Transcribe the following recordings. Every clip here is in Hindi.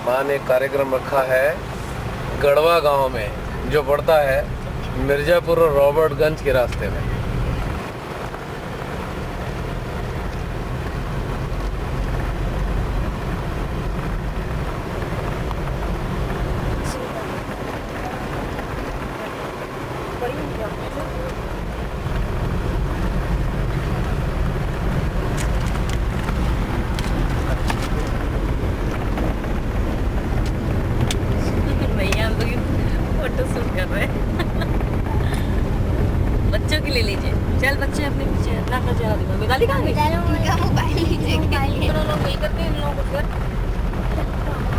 माँ ने कार्यक्रम रखा है गढ़वा गांव में, जो पड़ता है मिर्ज़ापुर और रॉबर्टगंज के रास्ते में। बच्चों की ले लीजिए। चल बच्चे अपने पीछे अपना अपना चेहरा दिखाओ। मिताली कहाँ गई? मोबाइल दोनों लोग वही करते हैं, इन लोगों को फिर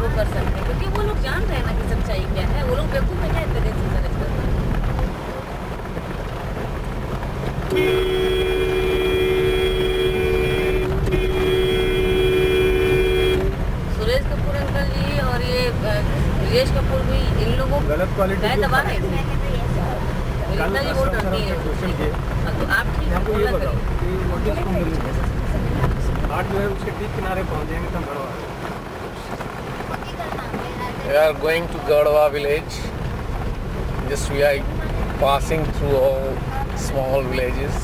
वो कर सकते हैं, क्योंकि वो लोग जान रहे हैं ना कि सच्चाई क्या है। वो लोग बेवकूफ है क्या इतने देर से मैनेज कर रहे हैं? सुरेश कपूर अंकल जी और ये रिजेश कपूर भी, इन लोगों गलत क्वालिटी गाय दबा रहे थे। ललिता जी वो डरती है। तो आप ठीक है, बोला करिए। आठ जो है उसके ठीक किनारे पहुंच जाएंगे तो Garhwa. We are going to Garhwa village. Just we are passing through all small villages.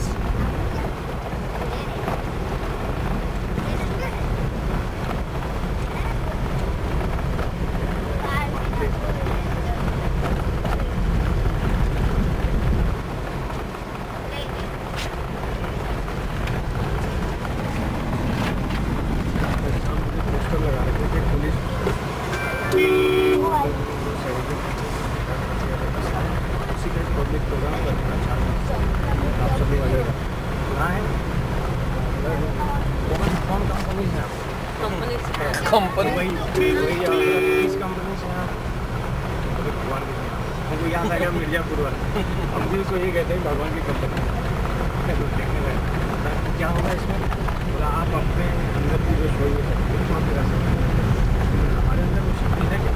Company वही इस कंपनी से भगवान की हमको याद आ गया मिर्जापुर वाला। हम भी उसको ये कहते हैं भगवान की कंपनी। क्या होगा इसमें? बोला आप अपने अंदर की जो सोई है वहाँ पे रह सकते हैं। हमारे अंदर वो शक्ति है क्या?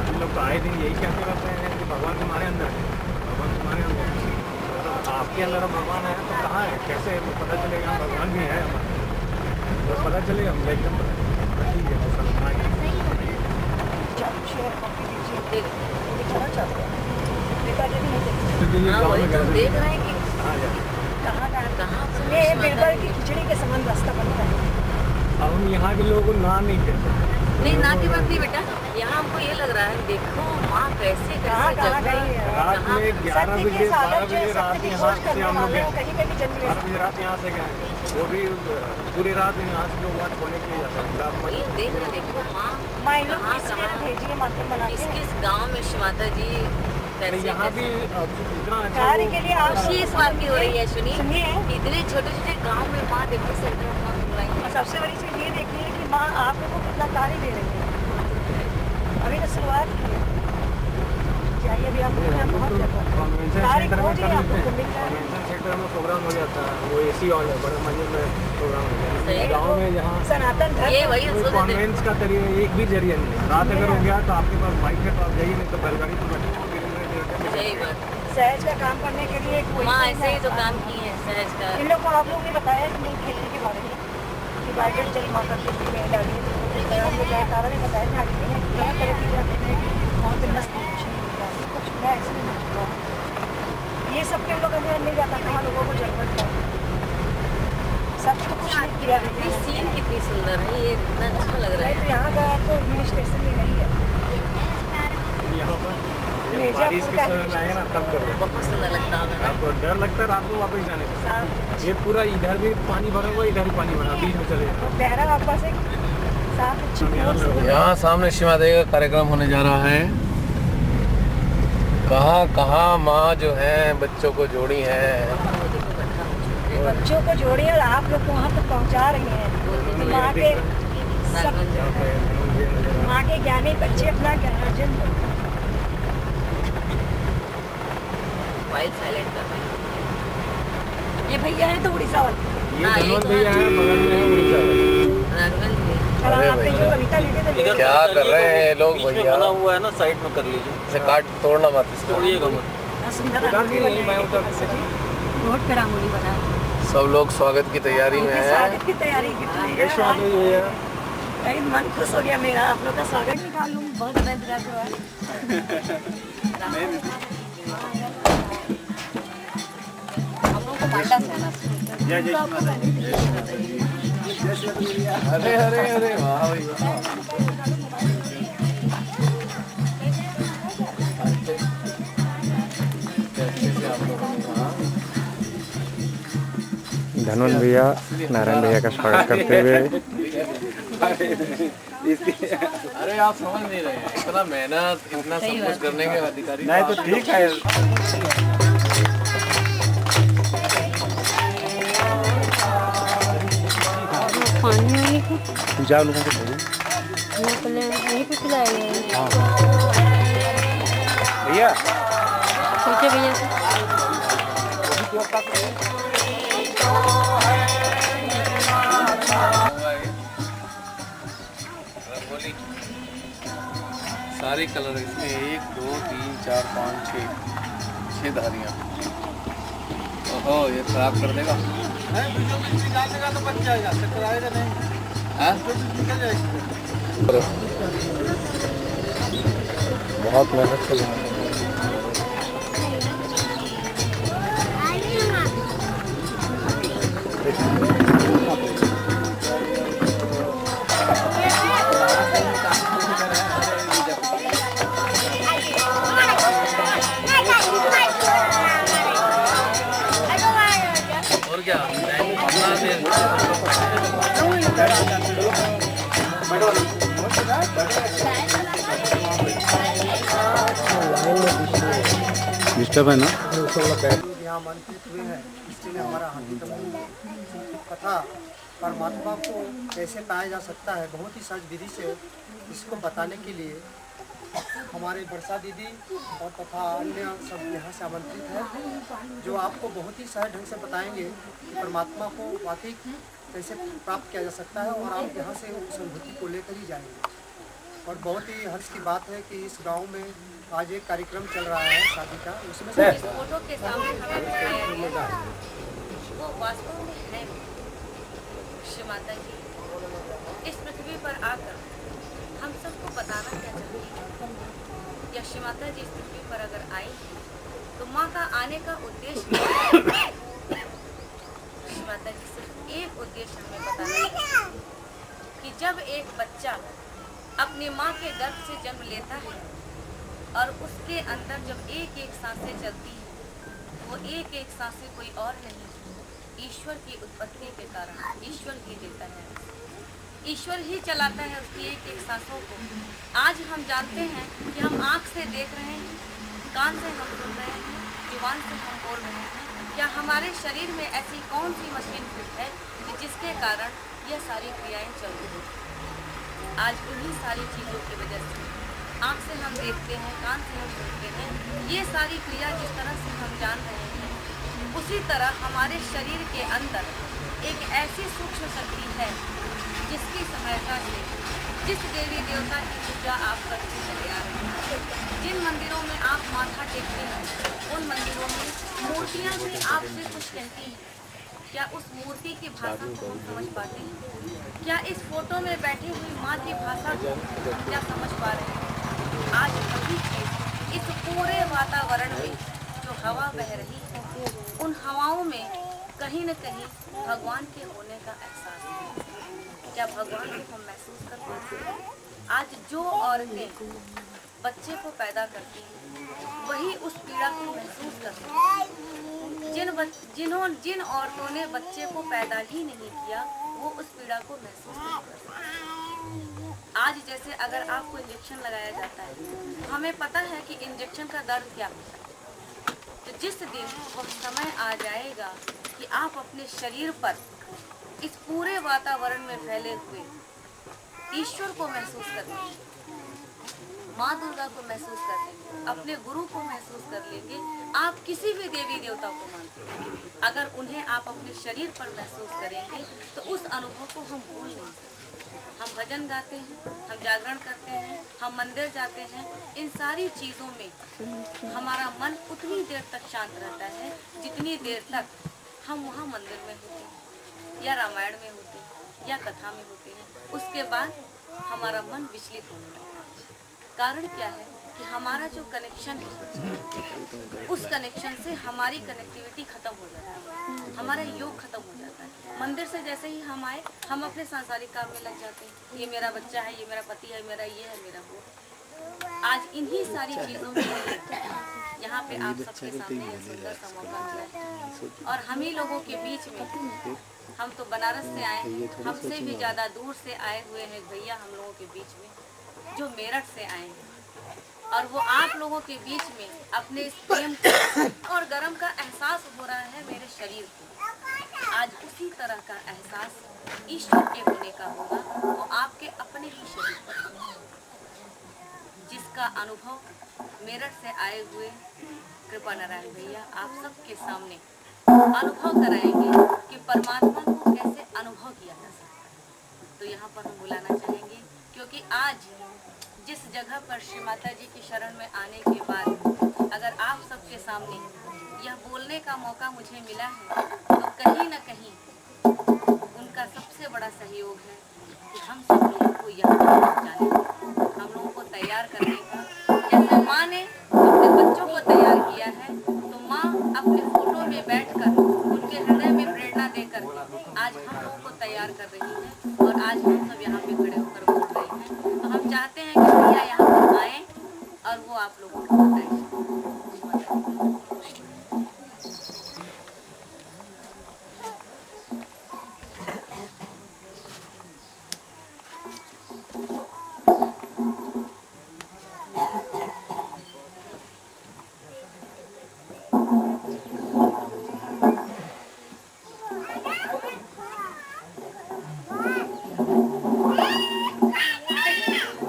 हम लोग तो आए दिन यही कहते रहते हैं कि भगवान तुम्हारे अंदर है, भगवान तुम्हारे अंदर है। आपके अंदर भगवान है तो कहाँ है, कैसे पता चलेगा? भगवान भी है हमारा तो पता चलेगा। हम एकदम ठीक है देख रहे हैं कि कहाँ बिरबल की खिचड़ी के समान रास्ता बनता है। अब हम यहाँ के लोगों को ना नहीं कहते। नहीं, ना की बात नहीं बेटा, यहाँ हमको ये लग रहा है देखो माँ कैसे कहाँ कहाँ गई है। रात में 11 बजे 12 बजे रात यहाँ से हम लोग गए। कहीं कहीं जंगल 12 बजे रात यहाँ से गए, वो भी पूरी रात यहाँ से लोग वहाँ छोड़ने के लिए जाते हैं। ये देख रहे देखो माँ माँ इन लोग किसने भेजी है माता बना के। किस गाँव में माता जी यहाँ भी इतना अच्छा कार्य के लिए आप खुशी इस बात की हो रही है। सुनिए, सुनिए, इतने छोटे छोटे गाँव में माँ देखो सेंटर में बुलाई। और सबसे बड़ी चीज़ ये देखिए कि माँ आप लोगों को कितना कार्य दे रही है। अभी तो शुरुआत की है, चाहिए अभी आप लोग बहुत कन्वेंशन कार्य सेंटर में खोज कर रहे हैं, लेते आपको हैं। मिल रहा है। कन्वेंशन सेंटर में प्रोग्राम हो जाता है, वो एसी हॉल है, बड़े मजे में प्रोग्राम हो जाता सही है। है। गाँव में जहाँ सनातन ये धर्म वही कोई कॉन्वेंस का तरीका एक भी जरिया नहीं है। रात अगर हो गया तो आपके पास बाइक है तो आप जाइए, नहीं तो बैलगाड़ी तो बैठे। सही बात। सहज का काम करने के लिए कोई माँ ऐसे ही तो काम की है सहज का। इन लोग को आप लोगों ने बताया कि नहीं खेलने के बारे में कि बाइक चली माँ करके डालिए तारा ने बताया कि तरह तरह की वहाँ पे मस्त कुछ मैं ऐसे नहीं चुका। ये सब के लोग अंदर नहीं जाता, कहाँ लोगों को जरूरत है सब कुछ नहीं किया है। ये सीन कितनी सुंदर है, ये इतना अच्छा लग रहा तो है। यहाँ का तो हिल स्टेशन भी नहीं है। यहाँ पर बारिश के समय में आए ना तब कर रहे हैं। बहुत सुंदर लगता है। आपको डर लगता है रात को वापस जाने का? ये पूरा इधर भी पानी भरा हुआ, इधर भी पानी भरा, बीच में चले जाता। बहरा वापस एक साफ यहाँ सामने शिवा देवी का कार्यक्रम होने जा रहा है। कहाँ कहाँ माँ जो है बच्चों को जोड़ी है, बच्चों को जोड़ी और आप लोग को वहाँ तक पहुँचा रही हैं। माँ के सब माँ के ज्ञानी बच्चे अपना ज्ञानार्जन मोबाइल साइलेंट कर रहे हैं। ये भैया है तो उड़ीसा वाले। ये धनवंत भैया है, बगल में है उड़ीसा वाले। राघवन जी अरे आपने जो कविता लिखी थी इधर क्या कर रहे हैं ये लोग बीच में भैया? बना हुआ है ना, साइड में कर लीजिए, इसे काट तोड़ना मत इसको। तोड़िएगा मत। सुंदर उधर भी नहीं, मैं उधर से। रोड पे रंगोली बना सब लोग स्वागत की तैयारी में है। स्वागत की तैयारी की ये स्वागत भैया कहीं मन खुश हो गया मेरा, आप लोग का स्वागत निकाल लूँ, बहुत ज़्यादा इंतजार हुआ है। हम लोग को मांडा से आना जय जय अरे अरे अरे वाह भाई धनवन भैया नारायण भैया का स्वागत करते हुए अरे आप समझ नहीं रहे हैं, इतना मेहनत इतना सब कुछ करने के अधिकारी नहीं तो ठीक है। पानी वाली को जा लोगों को बोलो वो पहले यहीं पे खिलाएंगे भैया सोचे भैया से रंगोली सारे कलर इसमें 1 2 3 4 5 6 धारियाँ। ओहो ये खराब कर देगा। तो बच जाएगा, चक्कर आएगा नहीं। निकल जाएगा। बहुत मेहनत से बना और क्या डिस्टर्ब है ना। यहाँ आमंत्रित हुए हैं, इसलिए हमारा हार्दिक कथा परमात्मा को कैसे पाया जा सकता है बहुत ही सहज विधि से इसको बताने के लिए हमारे वर्षा दीदी और तथा अन्य सब यहाँ से आमंत्रित हैं, जो आपको बहुत ही सहज ढंग से बताएंगे कि परमात्मा को वाकई कैसे प्राप्त किया जा सकता है, और आप यहाँ से उस अनुभूति को लेकर ही जाएंगे। और बहुत ही हर्ष की बात है कि इस गांव में आज एक कार्यक्रम चल रहा है शादी का, उसमें से इस फोटो के सामने हमें दिखाया गया वो वास्तव में है श्री माता जी इस पृथ्वी पर आकर हम सबको बताना क्या चाहती है। या श्री माता जी इस पृथ्वी पर अगर आई तो माँ का आने का उद्देश्य क्या है? श्री माता जी सिर्फ एक उद्देश्य हमें बताना है कि जब एक बच्चा अपनी माँ के गर्भ से जन्म लेता है और उसके अंदर जब एक एक सांसें चलती हैं, वो एक एक सांसें कोई और नहीं, ईश्वर की उत्पत्ति के कारण ईश्वर ही देता है, ईश्वर ही चलाता है उसकी एक एक सांसों को। आज हम जानते हैं कि हम आँख से देख रहे हैं, कान से हम सुन रहे हैं, जुबान से हम बोल रहे हैं, क्या हमारे शरीर में ऐसी कौन सी मशीन फिट है कि जिसके कारण यह सारी क्रियाएं चल रही हैं। आज उन्हीं सारी चीज़ों की वजह से आँख से हम देखते हैं, कान से हम सुनते हैं, ये सारी क्रिया जिस तरह से हम जान रहे हैं, उसी तरह हमारे शरीर के अंदर एक ऐसी सूक्ष्म शक्ति है जिसकी सहायता से जिस देवी देवता की पूजा आप करते चले आ रहे हैं, जिन मंदिरों में आप माथा टेकते हैं, उन मंदिरों में मूर्तियाँ भी आपसे कुछ कहती हैं। क्या उस मूर्ति की भाषा को हम समझ पाते हैं? क्या इस फोटो में बैठी हुई माँ की भाषा को हम क्या समझ पा रहे हैं? आज वही चीज इस पूरे वातावरण में जो हवा बह रही है, उन हवाओं में कहीं न कहीं भगवान के होने का एहसास है। क्या भगवान को हम महसूस कर पाते हैं? आज जो औरतें बच्चे को पैदा करती हैं, वही उस पीड़ा को महसूस करती हैं। जिन औरतों ने बच्चे को पैदा ही नहीं किया, वो उस पीड़ा को महसूस नहीं कर सकती। आज जैसे अगर आपको इंजेक्शन लगाया जाता है, हमें पता है कि इंजेक्शन का दर्द क्या होता है। तो जिस दिन वह समय आ जाएगा कि आप अपने शरीर पर इस पूरे वातावरण में फैले हुए ईश्वर को महसूस कर लेंगे, माँ दुर्गा को महसूस कर लेंगे, अपने गुरु को महसूस कर लेंगे, आप किसी भी देवी देवता को मानते हैं, अगर उन्हें आप अपने शरीर पर महसूस करेंगे तो उस अनुभव को हम भूल नहीं सकते। हम भजन गाते हैं, हम जागरण करते हैं, हम मंदिर जाते हैं, इन सारी चीज़ों में हमारा मन उतनी देर तक शांत रहता है जितनी देर तक हम वहाँ मंदिर में होते हैं या रामायण में होते हैं या कथा में होते हैं। उसके बाद हमारा मन विचलित होने लगता है। कारण क्या है कि हमारा जो कनेक्शन है उस कनेक्शन से हमारी कनेक्टिविटी खत्म हो जाती है, हमारा योग खत्म हो जाता है। मंदिर से जैसे ही हम आए हम अपने सांसारिक काम में लग जाते हैं। ये मेरा बच्चा है, ये मेरा पति है, मेरा ये है, मेरा वो है। आज इन्हीं सारी चीज़ों में यहाँ पे आप सबके सामने यह सुंदर सा मौका मिला है और हम ही लोगों के बीच में, हम तो बनारस से आए हैं, हमसे भी ज़्यादा दूर से आए हुए हैं भैया हम लोगों के बीच में जो मेरठ से आए हैं और वो आप लोगों के बीच में अपने इस प्रेम और गर्म का एहसास हो रहा है मेरे शरीर को। आज उसी तरह का एहसास ईश्वर के होने का होगा, वो आपके अपने ही शरीर पर होगा, जिसका अनुभव मेरठ से आए हुए कृपा नारायण भैया आप सबके सामने अनुभव कराएंगे कि परमात्मा को कैसे अनुभव किया जा सकता है। तो यहाँ पर हम बुलाना चाहेंगे क्योंकि आज जिस जगह पर श्री माता जी की शरण में आने के बाद अगर आप सबके सामने यह बोलने का मौका मुझे मिला है तो कहीं न कहीं उनका सबसे बड़ा सहयोग है कि हम सब लोगों को यहाँ तक पहुँचाने का, हम लोगों को तैयार करने का। जैसे माँ ने अपने बच्चों को तैयार किया है तो माँ अपने फोटो में बैठकर उनके हृदय में प्रेरणा देकर आज हम लोगों को तैयार कर रही है और आज हम सब यहाँ पे खड़े होकर बोल रहे हैं। तो हम चाहते हैं कि भैया यहाँ पर आए और वो आप लोगों को बताएं।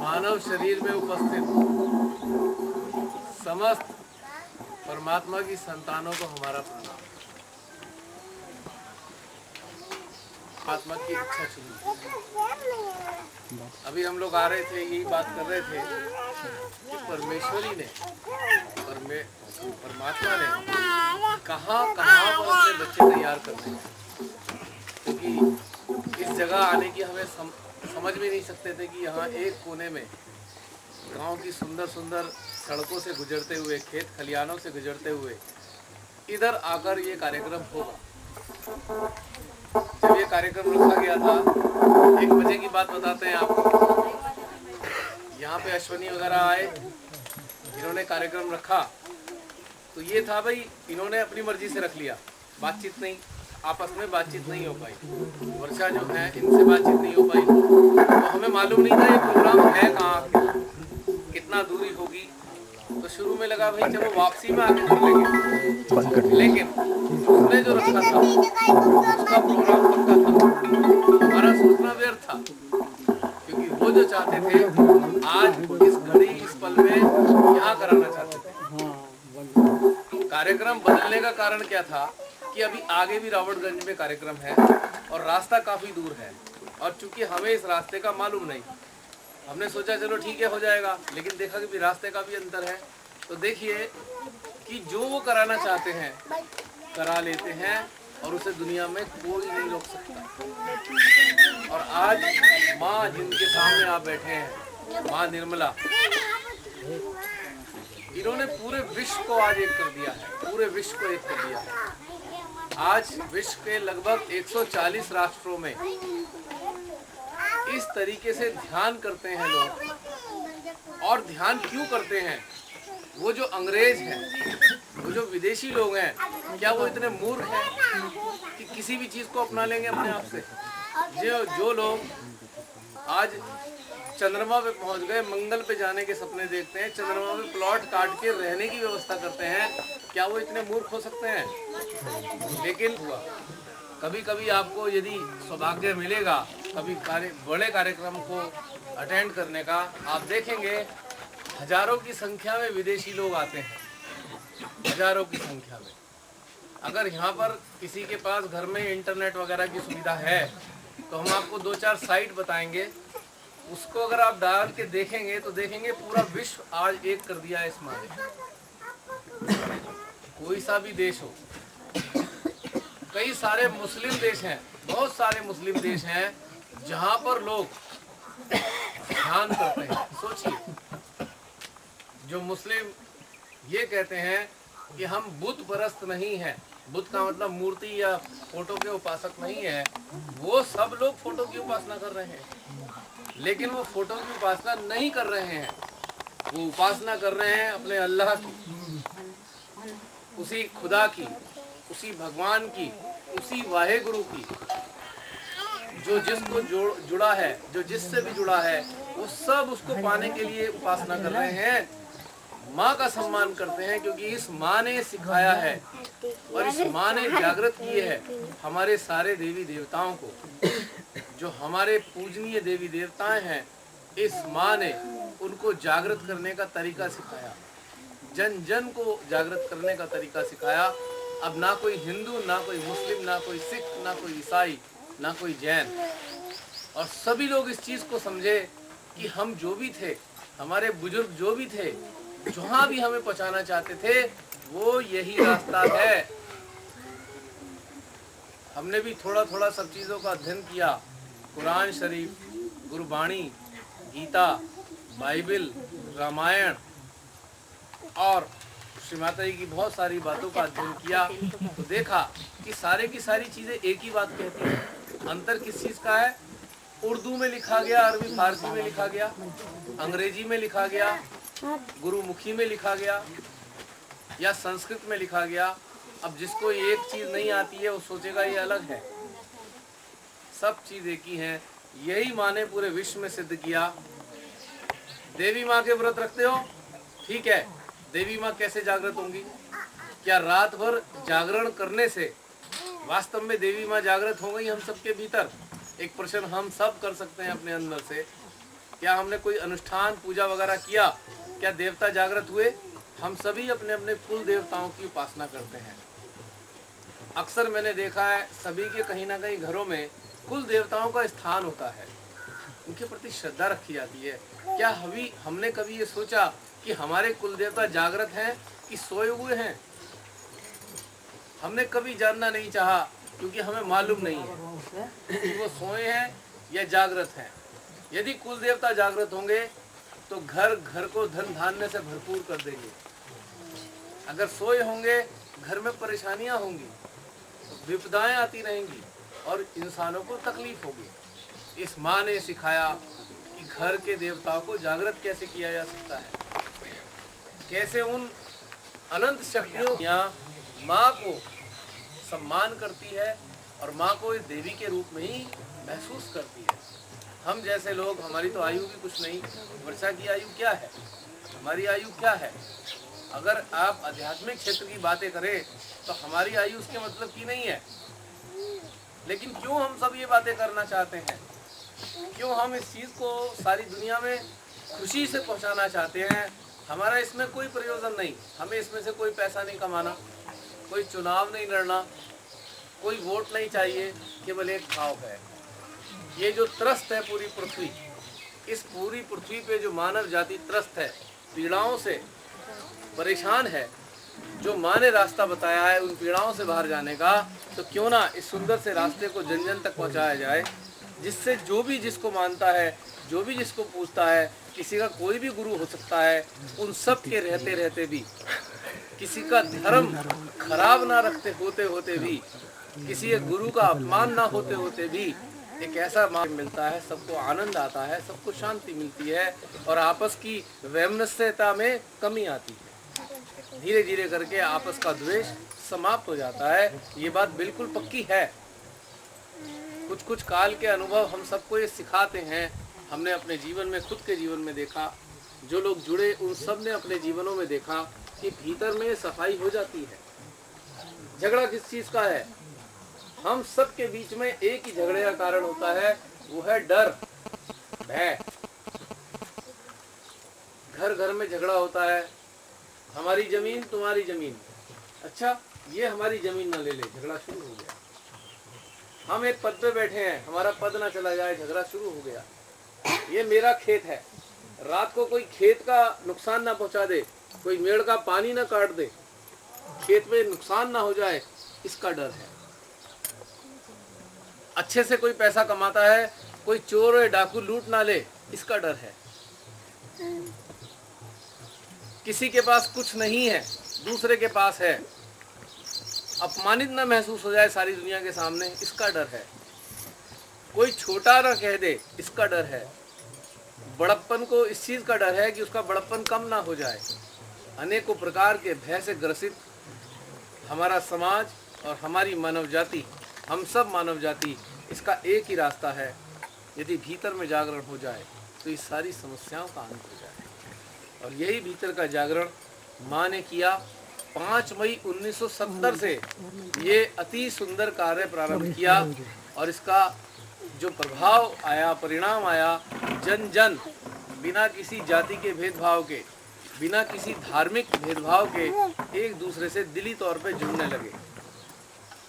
मानव शरीर में उपस्थित समस्त परमात्मा की संतानों को हमारा प्रणाम। आत्मा की इच्छा सुनी। अभी हम लोग आ रहे थे, यही बात कर रहे थे कि परमेश्वरी ने परमात्मा ने कहाँ पर अपने बच्चे तैयार करते हैं, क्योंकि इस जगह आने की हमें समझ भी नहीं सकते थे कि यहाँ एक कोने में गांव की सुंदर सुंदर सड़कों से गुजरते हुए, खेत खलियानों से गुजरते हुए इधर आकर ये कार्यक्रम होगा। जब ये कार्यक्रम रखा गया था, 1 बजे की बात बताते हैं आपको। यहाँ पे अश्वनी वगैरह आए, इन्होंने कार्यक्रम रखा तो ये था भाई, इन्होंने अपनी मर्जी से रख लिया, बातचीत नहीं, आपस में बातचीत नहीं हो पाई। वर्षा जो है इनसे बातचीत नहीं हो पाई, तो हमें मालूम नहीं था ये प्रोग्राम है कहाँ, कितना दूरी होगी। तो शुरू में लगा भाई चलो वापसी में आके कर लेंगे, लेकिन उसने जो रखा था उसका प्रोग्राम पक्का था। हमारा सोचना व्यर्थ था, क्योंकि वो जो चाहते थे आज इस घड़ी इस पल में यहाँ कराना चाहते थे। कार्यक्रम बदलने का कारण क्या था कि अभी आगे भी रावटगंज में कार्यक्रम है और रास्ता काफ़ी दूर है, और चूंकि हमें इस रास्ते का मालूम नहीं, हमने सोचा चलो ठीक है हो जाएगा, लेकिन देखा कि भी रास्ते का भी अंतर है। तो देखिए कि जो वो कराना चाहते हैं करा लेते हैं और उसे दुनिया में कोई नहीं रोक सकता। और आज माँ जिनके सामने आप बैठे हैं, माँ निर्मला, इन्होंने पूरे विश्व को आज एक कर दिया है, पूरे विश्व को एक कर दिया है। आज विश्व के लगभग 140 राष्ट्रों में इस तरीके से ध्यान करते हैं लोग। और ध्यान क्यों करते हैं? वो जो अंग्रेज हैं, वो जो विदेशी लोग हैं, क्या वो इतने मूर्ख हैं कि किसी भी चीज़ को अपना लेंगे अपने आप से? जो लोग आज चंद्रमा पे पहुंच गए, मंगल पे जाने के सपने देखते हैं, चंद्रमा पे प्लॉट काट के रहने की व्यवस्था करते हैं, क्या वो इतने मूर्ख हो सकते हैं? लेकिन हुआ कभी कभी आपको यदि सौभाग्य मिलेगा कभी बड़े कार्यक्रम को अटेंड करने का, आप देखेंगे हजारों की संख्या में विदेशी लोग आते हैं, हजारों की संख्या में। अगर यहाँ पर किसी के पास घर में इंटरनेट वगैरह की सुविधा है तो हम आपको 2-4 साइट बताएंगे, उसको अगर आप डाल के देखेंगे तो देखेंगे पूरा विश्व आज एक कर दिया है इस मारे। कोई सा भी देश हो, कई सारे मुस्लिम देश हैं, बहुत सारे मुस्लिम देश हैं जहाँ पर लोग ध्यान करते हैं। सोचिए, जो मुस्लिम ये कहते हैं कि हम बुत परस्त नहीं हैं, बुत का मतलब मूर्ति या फोटो के उपासक नहीं है, वो सब लोग फोटो की उपासना कर रहे हैं, लेकिन वो फोटो की उपासना नहीं कर रहे हैं, वो उपासना कर रहे हैं अपने अल्लाह की, उसी खुदा की, उसी भगवान की, उसी वाहेगुरु की, जो जिसको जुड़ा है, जो जिससे भी जुड़ा है, वो सब उसको पाने के लिए उपासना कर रहे हैं। माँ का सम्मान करते हैं क्योंकि इस माँ ने सिखाया है और इस माँ ने जागृत किए है हमारे सारे देवी देवताओं को। जो हमारे पूजनीय देवी देवताएं हैं, इस माँ ने उनको जागृत करने का तरीका सिखाया, जन जन को जागृत करने का तरीका सिखाया। अब ना कोई हिंदू, ना कोई मुस्लिम, ना कोई सिख, ना कोई ईसाई, ना कोई जैन, और सभी लोग इस चीज़ को समझे कि हम जो भी थे, हमारे बुजुर्ग जो भी थे, जहाँ भी हमें पहुँचाना चाहते थे, वो यही रास्ता है। हमने भी थोड़ा थोड़ा सब चीज़ों का अध्ययन किया, कुरान शरीफ, गुरबाणी, गीता, बाइबल, रामायण और श्री माता जी की बहुत सारी बातों का अध्ययन किया, तो देखा कि सारे की सारी चीज़ें एक ही बात कहती हैं। अंतर किस चीज़ का है? उर्दू में लिखा गया, अरबी फारसी में लिखा गया, अंग्रेजी में लिखा गया, गुरुमुखी में लिखा गया या संस्कृत में लिखा गया। अब जिसको एक चीज़ नहीं आती है वो सोचेगा ये अलग है। सब चीज़ एक ही है। यही माँ ने पूरे विश्व में सिद्ध किया। देवी माँ के व्रत रखते हो, ठीक है, देवी माँ कैसे जागृत होंगी? क्या रात भर जागरण करने से वास्तव में देवी माँ जागृत हो गई हम सबके भीतर? एक प्रश्न हम सब कर सकते हैं अपने अंदर से। क्या हमने कोई अनुष्ठान पूजा वगैरह किया, क्या देवता जागृत हुए? हम सभी अपने अपने कुल देवताओं की उपासना करते हैं। अक्सर मैंने देखा है सभी के कहीं ना कहीं घरों में कुल देवताओं का स्थान होता है, उनके प्रति श्रद्धा रखी जाती है। क्या हमने कभी ये सोचा कि हमारे कुल देवता जागृत हैं कि सोए हुए हैं? हमने कभी जानना नहीं चाहा क्योंकि हमें मालूम नहीं है कि वो सोए हैं या जागृत हैं। यदि कुल देवता जागृत होंगे तो घर घर को धन धान्य से भरपूर कर देंगे। अगर सोए होंगे घर में परेशानियां होंगी, विपदाएं आती रहेंगी और इंसानों को तकलीफ होगी। इस माँ ने सिखाया कि घर के देवताओं को जागृत कैसे किया जा सकता है, कैसे उन अनंत शक्तियों यहाँ माँ को सम्मान करती है और माँ को इस देवी के रूप में ही महसूस करती है। हम जैसे लोग, हमारी तो आयु भी कुछ नहीं, वर्षा की आयु क्या है, हमारी आयु क्या है? अगर आप आध्यात्मिक क्षेत्र की बातें करें तो हमारी आयु उसके मतलब की नहीं है। लेकिन क्यों हम सब ये बातें करना चाहते हैं? क्यों हम इस चीज़ को सारी दुनिया में खुशी से पहुंचाना चाहते हैं? हमारा इसमें कोई प्रयोजन नहीं, हमें इसमें से कोई पैसा नहीं कमाना, कोई चुनाव नहीं लड़ना, कोई वोट नहीं चाहिए, केवल एक भाव है। ये जो त्रस्त है पूरी पृथ्वी, इस पूरी पृथ्वी पे जो मानव जाति त्रस्त है, पीड़ाओं से परेशान है, जो माँ ने रास्ता बताया है उन पीड़ाओं से बाहर जाने का, तो क्यों ना इस सुंदर से रास्ते को जन जन तक पहुँचाया जाए, जिससे जो भी जिसको मानता है, जो भी जिसको पूछता है, किसी का कोई भी गुरु हो सकता है, उन सब के रहते रहते भी, किसी का धर्म खराब ना रखते होते होते भी, किसी एक गुरु का अपमान ना होते होते भी एक ऐसा मार्ग मिलता है, सबको आनंद आता है, सबको शांति मिलती है और आपस की वैमनस्यता में कमी आती है। धीरे धीरे करके आपस का द्वेष समाप्त हो जाता है। ये बात बिल्कुल पक्की है। कुछ कुछ काल के अनुभव हम सबको ये सिखाते हैं। हमने अपने जीवन में, खुद के जीवन में देखा, जो लोग जुड़े उन सब ने अपने जीवनों में देखा कि भीतर में सफाई हो जाती है। झगड़ा किस चीज़ का है? हम सब के बीच में एक ही झगड़े का कारण होता है, वो है डर, भय। घर घर में झगड़ा होता है, हमारी जमीन तुम्हारी जमीन, अच्छा ये हमारी जमीन ना ले ले, झगड़ा शुरू हो गया। हम एक पद पे बैठे हैं, हमारा पद ना चला जाए, झगड़ा शुरू हो गया। ये मेरा खेत है, रात को कोई खेत का नुकसान ना पहुंचा दे, कोई मेड़ का पानी ना काट दे, खेत में नुकसान ना हो जाए, इसका डर है। अच्छे से कोई पैसा कमाता है, कोई चोर या डाकू लूट ना ले, इसका डर है। किसी के पास कुछ नहीं है, दूसरे के पास है, अपमानित न महसूस हो जाए सारी दुनिया के सामने, इसका डर है। कोई छोटा ना कह दे, इसका डर है। बड़प्पन को इस चीज़ का डर है कि उसका बड़प्पन कम ना हो जाए। अनेकों प्रकार के भय से ग्रसित हमारा समाज और हमारी मानव जाति, हम सब मानव जाति, इसका एक ही रास्ता है, यदि भीतर में जागरण हो जाए तो इस सारी समस्याओं का अंत हो जाए। और यही भीतर का जागरण माँ ने किया। 5 मई 1970 से ये अति सुंदर कार्य प्रारंभ किया और इसका जो प्रभाव आया, परिणाम आया, जन जन बिना किसी जाति के भेदभाव के, बिना किसी धार्मिक भेदभाव के एक दूसरे से दिली तौर पे जुड़ने लगे।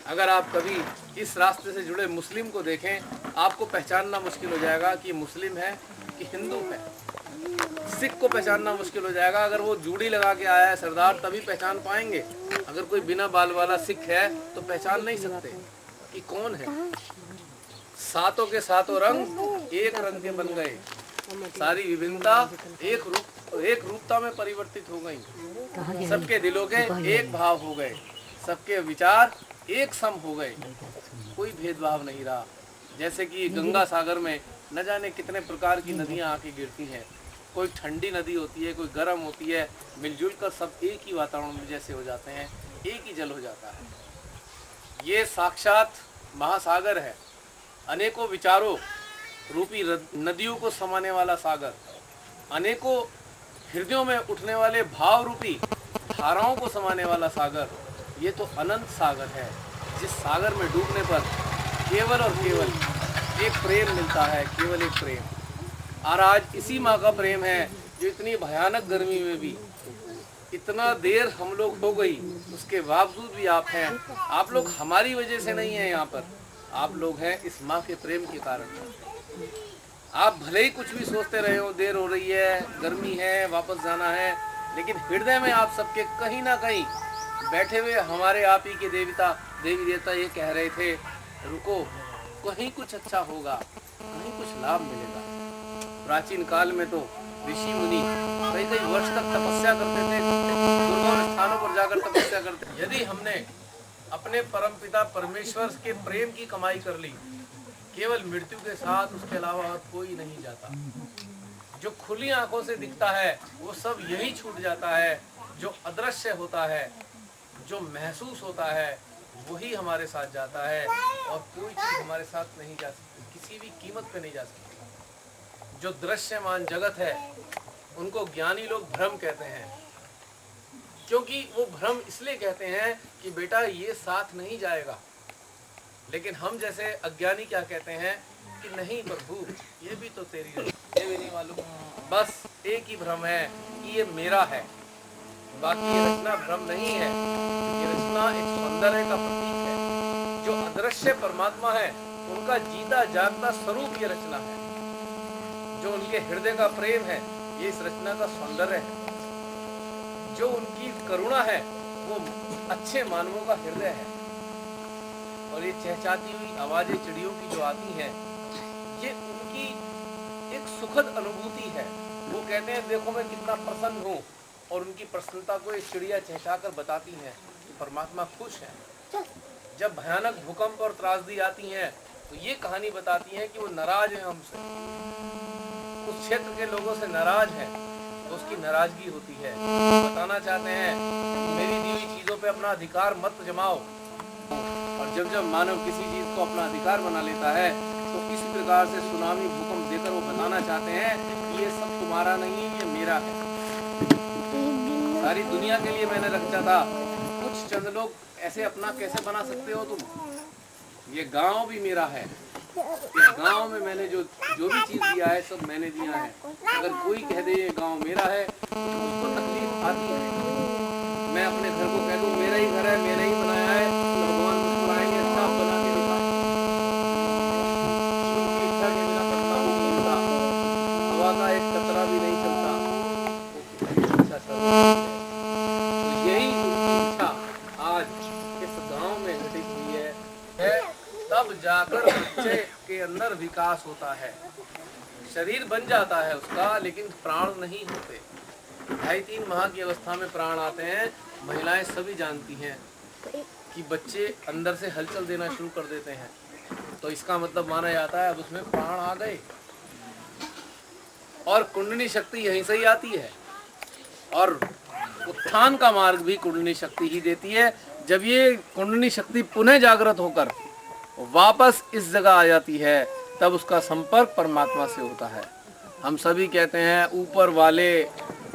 अगर आप कभी इस रास्ते से जुड़े मुस्लिम को देखें, आपको पहचानना मुश्किल हो जाएगा कि मुस्लिम है कि हिंदू है। सिख को पहचानना मुश्किल हो जाएगा, अगर वो जूड़ी लगा के आया है सरदार तभी पहचान पाएंगे। अगर कोई बिना बाल वाला सिख है तो पहचान नहीं सकते कि कौन है। सातों के सातों रंग एक रंग के बन गए, सारी विभिन्नता एक रूपता में परिवर्तित हो गई, सबके दिलों के एक भाव हो गए, सबके विचार एक सम हो गए, कोई भेदभाव नहीं रहा। जैसे कि गंगा सागर में न जाने कितने प्रकार की नदियां आके गिरती हैं, कोई ठंडी नदी होती है, कोई गर्म होती है, मिलजुल कर सब एक ही वातावरण में जैसे हो जाते हैं, एक ही जल हो जाता है। ये साक्षात महासागर है, अनेकों विचारों रूपी नदियों को समाने वाला सागर, अनेकों हृदयों में उठने वाले भाव रूपी धाराओं को समाने वाला सागर, ये तो अनंत सागर है, जिस सागर में डूबने पर केवल और केवल एक प्रेम मिलता है, केवल एक प्रेम। और आज इसी माँ का प्रेम है जो इतनी भयानक गर्मी में भी, इतना देर हम लोग हो गई, उसके बावजूद भी आप हैं। आप लोग हमारी वजह से नहीं हैं यहाँ पर, आप लोग हैं इस माँ के प्रेम के कारण। आप भले ही कुछ भी सोचते रहे हो, देर हो रही है, गर्मी है, वापस जाना है, लेकिन हृदय में आप सबके कहीं ना कहीं बैठे हुए हमारे आप ही के देवी देवता ये कह रहे थे, रुको, कहीं कुछ अच्छा होगा, कहीं कुछ लाभ मिलेगा। प्राचीन काल में तो ऋषि मुनि कई कई वर्ष तक तपस्या करते थे, दुर्गम स्थानों पर जाकर तपस्या करते। यदि हमने अपने परमपिता परमेश्वर के प्रेम की कमाई कर ली, केवल मृत्यु के साथ, उसके अलावा और कोई नहीं जाता। जो खुली आंखों से दिखता है वो सब यही छूट जाता है, जो अदृश्य होता है, जो महसूस होता है, वही हमारे साथ जाता है, और कोई चीज हमारे साथ नहीं जा सकती, किसी भी कीमत पे नहीं जा सकती। जो दृश्यमान जगत है उनको ज्ञानी लोग भ्रम कहते हैं, क्योंकि वो भ्रम इसलिए कहते हैं कि बेटा ये साथ नहीं जाएगा। लेकिन हम जैसे अज्ञानी क्या कहते हैं कि नहीं प्रभु, ये भी तो तेरी है, ये भी नहीं मालूम, बस एक ही भ्रम है कि ये मेरा है, बाकी ये रचना भ्रम नहीं है। ये रचना एक सौंदर्य का प्रतीक है। जो अदृश्य परमात्मा है उनका जीता जागता स्वरूप ये रचना है। जो उनके हृदय का प्रेम है ये इस रचना का सौंदर्य है। जो उनकी करुणा है वो अच्छे मानवों का हृदय है। और ये चहचहाती हुई आवाजें चिड़ियों की जो आती हैं, ये उनकी एक सुखद अनुभूति है। वो कहते हैं देखो मैं कितना प्रसन्न हूँ, और उनकी प्रसन्नता को ये चिड़िया चहचहा कर बताती हैं कि परमात्मा खुश है। जब भयानक भूकंप और त्रासदी आती है तो ये कहानी बताती है कि वो नाराज है हमसे, उस क्षेत्र के लोगों से नाराज है, तो उसकी नाराजगी होती है। बताना चाहते हैं मेरी दी हुई चीजों पे अपना अधिकार मत जमाओ। और जब जब मानव किसी चीज को अपना अधिकार बना लेता है तो इसी प्रकार से सुनामी भूकंप देकर वो बताना चाहते हैं कि ये सब तुम्हारा नहीं, ये मेरा है। सारी दुनिया के लिए मैंने रखा था, कुछ चंद लोग ऐसे अपना कैसे बना सकते हो तुम? ये गांव भी मेरा है, इस गांव में मैंने जो भी चीज दिया है सब मैंने दिया है। अगर कोई कह दे ये गांव मेरा है तो उसको तकलीफ आती है। मैं अपने घर को कह दूं मेरा ही घर है, मैंने ही बनाया है, तो भगवान मुस्कुराएंगे, अच्छा बना के दिखाए। उनकी इच्छा के बिना पत्ता नहीं मिलता, हवा का एक कतरा भी नहीं चलता। अच्छा चल, तो यही उनकी इच्छा आज इस गांव में घटित हुई है। तब जाकर बच्चे के अंदर विकास होता है। शरीर बन जाता है उसका, लेकिन प्राण नहीं होते। 2.5-3 माह की अवस्था में प्राण आते हैं। महिलाएं सभी जानती हैं कि बच्चे अंदर से हलचल देना शुरू कर देते हैं, तो इसका मतलब माना जाता है अब उसमें प्राण आ गए। और कुंडली शक्ति यहीं से ही आती है, और उत्थान का मार्ग भी कुंडली शक्ति ही देती है। जब ये कुंडली शक्ति पुनः जागृत होकर वापस इस जगह आ जाती है, तब उसका संपर्क परमात्मा से होता है। हम सभी कहते हैं ऊपर वाले,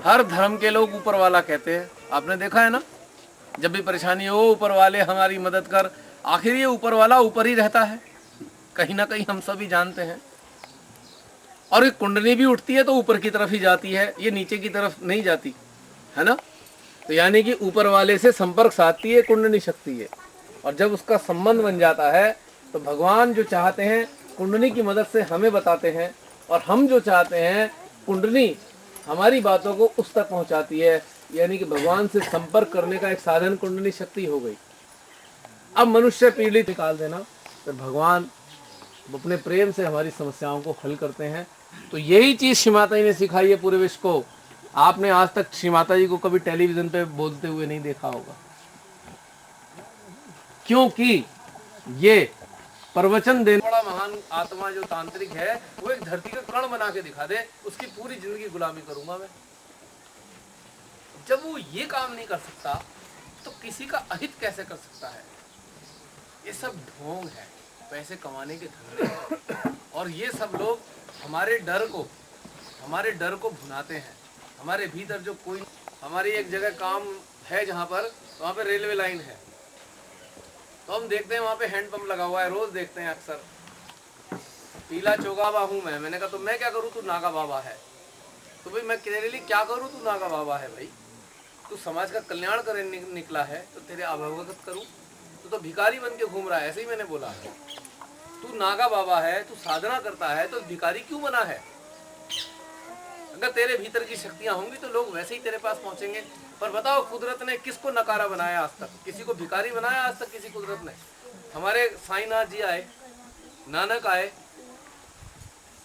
हर धर्म के लोग ऊपर वाला कहते हैं। आपने देखा है ना, जब भी परेशानी हो ऊपर वाले हमारी मदद कर, आखिर ये ऊपर वाला ऊपर ही रहता है, कहीं ना कहीं हम सभी जानते हैं। और ये कुंडली भी उठती है तो ऊपर की तरफ ही जाती है, ये नीचे की तरफ नहीं जाती है ना। तो यानी कि ऊपर वाले से संपर्क साधती है कुंडली शक्ति है, और जब उसका संबंध बन जाता है तो भगवान जो चाहते हैं कुंडली की मदद से हमें बताते हैं, और हम जो चाहते हैं कुंडली हमारी बातों को उस तक पहुंचाती है। यानी कि भगवान से संपर्क करने का एक साधन कुंडली शक्ति हो गई। अब मनुष्य पीढ़ी निकाल देना, तो भगवान अपने प्रेम से हमारी समस्याओं को हल करते हैं। तो यही चीज श्री माता जी ने सिखाई है पूरे विश्व को। आपने आज तक श्री माता जी को कभी टेलीविजन पे बोलते हुए नहीं देखा होगा, क्योंकि ये प्रवचन देने बड़ा महान आत्मा जो तांत्रिक है, वो एक धरती का कण बना के दिखा दे, उसकी पूरी जिंदगी गुलामी करूंगा मैं। जब वो ये काम नहीं कर सकता तो किसी का अहित कैसे कर सकता है? ये सब ढोंग है, पैसे कमाने के धंधे हैं। और ये सब लोग हमारे डर को भुनाते हैं। हमारे भीतर जो कोई, हमारी एक जगह काम है जहाँ पर, वहाँ पे रेलवे लाइन है, तो हम देखते हैं वहाँ पे हैंडपंप लगा हुआ है, रोज देखते हैं अक्सर। पीला चोगावा हूँ मैंने कहा तो मैं क्या करूँ, तू नागा बाबा है। तो भाई मैं तेरे लिए क्या करूँ, तू नागा बाबा है भाई। तू समाज का कल्याण करने निकला है तो तेरे अवगत करूँ, तो भिखारी बन के घूम रहा है, ऐसे ही मैंने बोला है। तू नागा बाबा है, तू साधना करता है, तो भिखारी क्यों बना है? अगर तेरे भीतर की शक्तियां होंगी तो लोग वैसे ही तेरे पास पहुंचेंगे। पर बताओ कुदरत ने किसको नकारा बनाया आज तक? किसी को भिखारी बनाया आज तक किसी कुदरत ने? हमारे साईनाथ जी आए, नानक आए,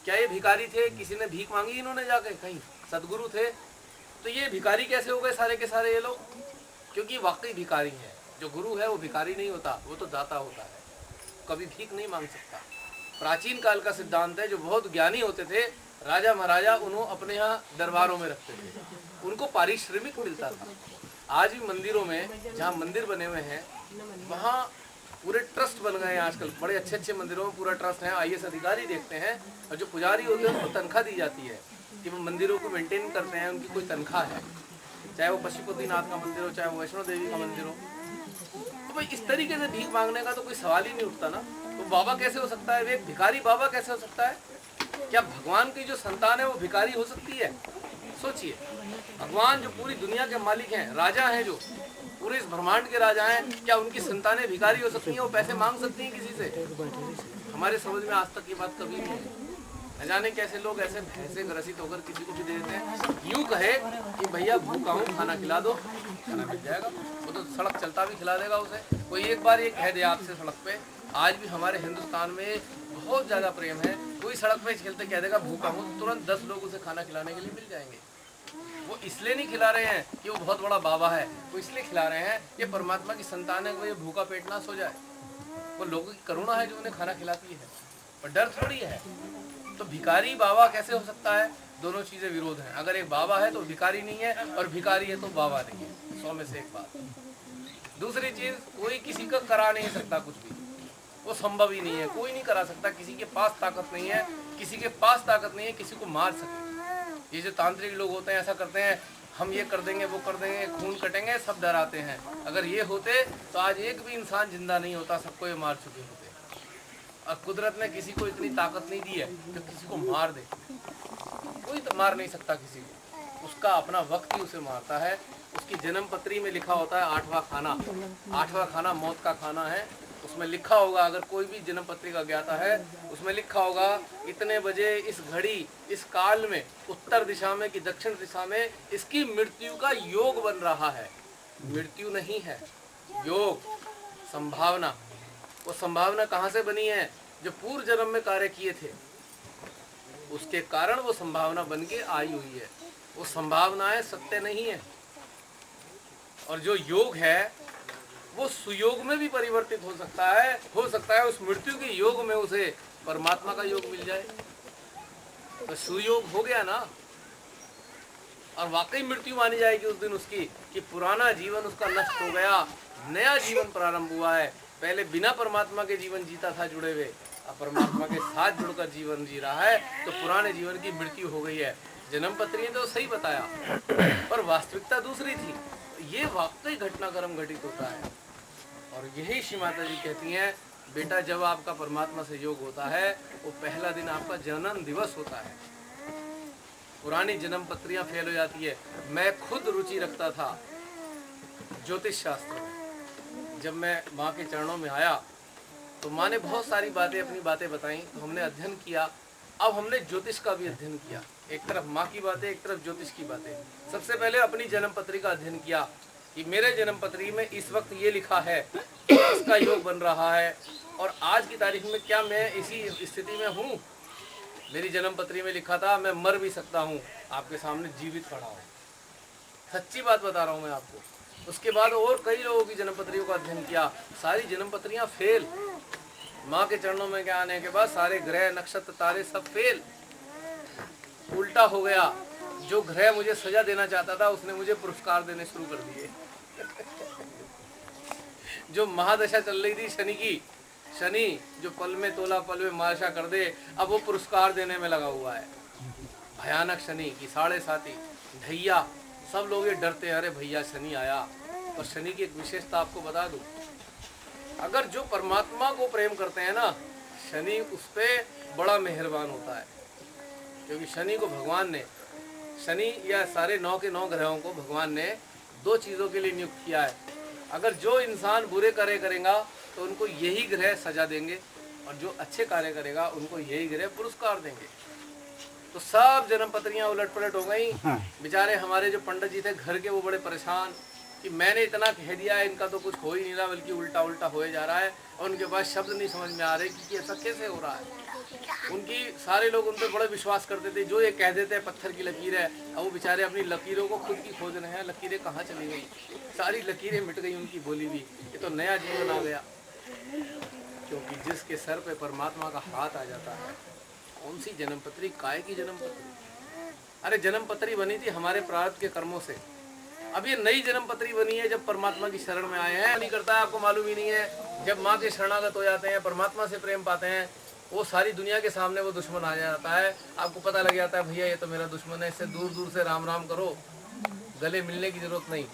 क्या ये भिखारी थे? किसी ने भीख मांगी इन्होंने जाके? कहीं सदगुरु थे। तो ये भिखारी कैसे हो गए सारे के सारे ये लोग? क्योंकि वाकई भिखारी है। जो गुरु है वो भिखारी नहीं होता, वो तो दाता होता है, कभी भीख नहीं मांग सकता। प्राचीन काल का सिद्धांत है, जो बहुत ज्ञानी होते थे राजा महाराजा, उन्होंने अपने यहाँ दरबारों में रखते थे, उनको पारिश्रमिक मिलता था। आज भी मंदिरों में जहाँ मंदिर बने हुए हैं वहाँ पूरे ट्रस्ट बन गए हैं आजकल। बड़े अच्छे अच्छे मंदिरों में पूरा ट्रस्ट है, IAS अधिकारी देखते हैं, और जो पुजारी होते हैं उनको तनख्वाह दी जाती है कि वो मंदिरों को मेंटेन करते हैं, उनकी कोई तनख्वाह है, चाहे वो पशुपतिनाथ का मंदिर हो, चाहे वो वैष्णो देवी का मंदिर हो। तो भाई इस तरीके से भीख मांगने का तो कोई सवाल ही नहीं उठता ना। तो बाबा कैसे हो सकता है? एक भिखारी बाबा कैसे हो सकता है? क्या भगवान की जो संतान है वो भिखारी हो सकती है? सोचिए, भगवान जो पूरी दुनिया के मालिक हैं, राजा हैं, जो पूरे इस ब्रह्मांड के राजा हैं, क्या उनकी संतानें भिखारी हो सकती हैं? वो पैसे मांग सकती हैं किसी से? हमारे समझ में आज तक ये बात कभी नहीं है। न जाने कैसे लोग ऐसे भैंसे ग्रसित होकर किसी को भी दे देते हैं। यूं कहे कि भैया भूखा हूँ, खाना खिला दो, खाना मिल जाएगा। वो तो सड़क चलता भी खिला देगा उसे। कोई एक बार ये कह दे आपसे सड़क पे, आज भी हमारे हिंदुस्तान में बहुत ज़्यादा प्रेम है। कोई सड़क पे चलते कह देगा भूखा हूँ, तो तुरंत 10 लोग उसे खाना खिलाने के लिए मिल जाएंगे। वो इसलिए नहीं खिला रहे हैं कि वो बहुत बड़ा बाबा है, वो इसलिए खिला रहे हैं ये परमात्मा की संतान है, वो ये भूखा पेट ना सो जाए। वो लोगों की करुणा है जो उन्हें खाना खिलाती है, और डर थोड़ी है। तो भिखारी बाबा कैसे हो सकता है? दोनों चीजें विरोध हैं। अगर एक बाबा है तो भिखारी नहीं है, और भिखारी है तो बाबा नहीं है। 100 में से एक बात। दूसरी चीज, कोई किसी का करा नहीं सकता कुछ भी, वो संभव ही नहीं है। कोई नहीं करा सकता, किसी के पास ताकत नहीं है, किसी के पास ताकत नहीं है किसी को मार सके। ये जो तांत्रिक लोग होते हैं ऐसा करते हैं, हम ये कर देंगे, वो कर देंगे, खून कटेंगे, सब डराते हैं। अगर ये होते तो आज एक भी इंसान जिंदा नहीं होता, सबको ये मार चुके होते। और कुदरत ने किसी को इतनी ताकत नहीं दी है कि किसी को मार दे। कोई तो मार नहीं सकता किसी को, उसका अपना वक्त ही उसे मारता है। उसकी जन्म पत्री में लिखा होता है 8वां खाना। 8वां खाना मौत का खाना है। उसमें लिखा होगा, अगर कोई भी जन्म पत्रिका ज्ञाता है, उसमें लिखा होगा इतने बजे इस घड़ी इस काल में उत्तर दिशा में कि दक्षिण दिशा में इसकी मृत्यु का योग बन रहा है। मृत्यु नहीं है, योग, संभावना। वो संभावना कहाँ से बनी है? जो पूर्व जन्म में कार्य किए थे उसके कारण वो संभावना बन के आई हुई है। वो संभावनाएं सत्य नहीं है। और जो योग है वो सुयोग में भी परिवर्तित हो सकता है उस मृत्यु के योग में उसे परमात्मा का योग मिल जाए, तो सुयोग हो गया ना। और वाकई मृत्यु मानी जाएगी उस दिन उसकी, कि पुराना जीवन उसका नष्ट हो गया, नया जीवन प्रारंभ हुआ है। पहले बिना परमात्मा के जीवन जीता था जुड़े हुए, अब परमात्मा के साथ जुड़कर जीवन जी रहा है, तो पुराने जीवन की मृत्यु हो गई है। जन्म पत्री ने तो सही बताया, पर वास्तविकता दूसरी थी। ये वाकई घटनाक्रम घटित होता है। और यही श्री माता जी कहती हैं, बेटा जब आपका परमात्मा से योग होता है वो पहला दिन आपका जन्म दिवस होता है। पुरानी जन्म पत्रियां फेल हो जाती है। मैं खुद रुचि रखता था ज्योतिष शास्त्र में। जब मैं माँ के चरणों में आया तो माँ ने बहुत सारी बातें, अपनी बातें बताई, तो हमने अध्ययन किया। अब हमने ज्योतिष का भी अध्ययन किया। एक तरफ माँ की बातें, एक तरफ ज्योतिष की बातें। सबसे पहले अपनी जन्म पत्री का अध्ययन किया कि मेरे जन्म पत्री में इस वक्त ये लिखा है, इसका योग बन रहा है, और आज की तारीख में क्या मैं इसी स्थिति में हूँ। मेरी जन्म पत्री में लिखा था मैं मर भी सकता हूँ, आपके सामने जीवित खड़ा हूँ। सच्ची बात बता रहा हूँ मैं आपको। उसके बाद और कई लोगों की जन्म पत्रियों का अध्ययन किया, सारी जन्म पत्रियाँ फेल। माँ के चरणों में क्या आने के बाद सारे ग्रह, नक्षत्र, तारे सब फेल। उल्टा हो गया। जो ग्रह मुझे सजा देना चाहता था उसने मुझे पुरस्कार देने शुरू कर दिए। जो महादशा चल रही थी शनि की, शनि जो पल में तोला पल में माशा कर दे, अब वो पुरस्कार देने में लगा हुआ है। भयानक शनि की 7.5 ढैया, सब लोग ये डरते हैं, अरे भैया शनि आया। और शनि की एक विशेषता आपको बता दूं, अगर जो परमात्मा को प्रेम करते हैं ना, शनि उस पर बड़ा मेहरबान होता है। क्योंकि शनि को भगवान ने, शनि या सारे 9 के 9 ग्रहों को भगवान ने 2 चीज़ों के लिए नियुक्त किया है। अगर जो इंसान बुरे कार्य करेगा तो उनको यही ग्रह सजा देंगे, और जो अच्छे कार्य करेगा उनको यही ग्रह पुरस्कार देंगे। तो सब जन्म पत्रियाँ उलट पलट हो गई। बेचारे हमारे जो पंडित जी थे घर के, वो बड़े परेशान कि मैंने इतना कह दिया है, इनका तो कुछ हो ही नहीं रहा, बल्कि उल्टा उल्टा होए जा रहा है, और उनके पास शब्द नहीं समझ में आ रहे कि ऐसा कैसे हो रहा है। उनकी सारे लोग उन पर बड़े विश्वास करते थे। जो ये कह देते हैं पत्थर की लकीर है, अब वो बेचारे अपनी लकीरों को खुद की खोज रहे हैं। लकीरें कहाँ चली गई, सारी लकीरें मिट गई उनकी बोली भी। ये तो नया जीवन आ गया। क्योंकि जिसके सर पे परमात्मा का हाथ आ जाता है, कौन सी जन्म पत्री, काय की जन्म पत्री। अरे जन्म पत्री बनी थी हमारे प्रारब्ध के कर्मों से। अब ये नई जन्म पत्री बनी है जब परमात्मा की शरण में आए हैं। नहीं करता है, आपको मालूम ही नहीं है। जब माँ के शरणागत हो जाते हैं, परमात्मा से प्रेम पाते हैं, वो सारी दुनिया के सामने वो दुश्मन आ जाता है। आपको पता लग जाता है भैया ये तो मेरा दुश्मन है, इससे दूर दूर से राम राम करो, गले मिलने की जरूरत नहीं।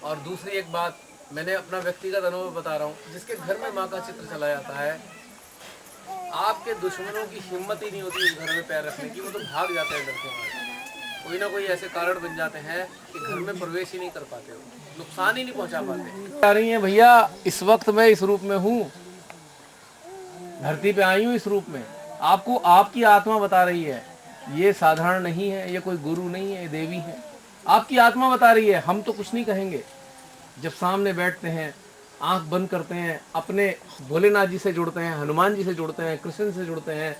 और दूसरी एक बात, मैंने अपना व्यक्तिगत अनुभव बता रहा हूँ, जिसके घर में माँ का चित्र चला जाता है, आपके दुश्मनों की हिम्मत ही नहीं होती उस घर में पैर रखने की। वो तो भाग जाते हैं डर के मारे। कोई ना कोई ऐसे कारण बन जाते हैं कि घर में प्रवेश ही नहीं कर पाते, हो नुकसान ही नहीं पहुंचा पाते। आ रही है भैया, इस वक्त मैं इस रूप में हूँ, धरती पे आई हूँ इस रूप में। आपको आपकी आत्मा बता रही है, ये साधारण नहीं है, ये कोई गुरु नहीं है, ये देवी है। आपकी आत्मा बता रही है। हम तो कुछ नहीं कहेंगे। जब सामने बैठते हैं, आंख बंद करते हैं, अपने भोलेनाथ जी से जुड़ते हैं, हनुमान जी से जुड़ते हैं, कृष्ण से जुड़ते हैं,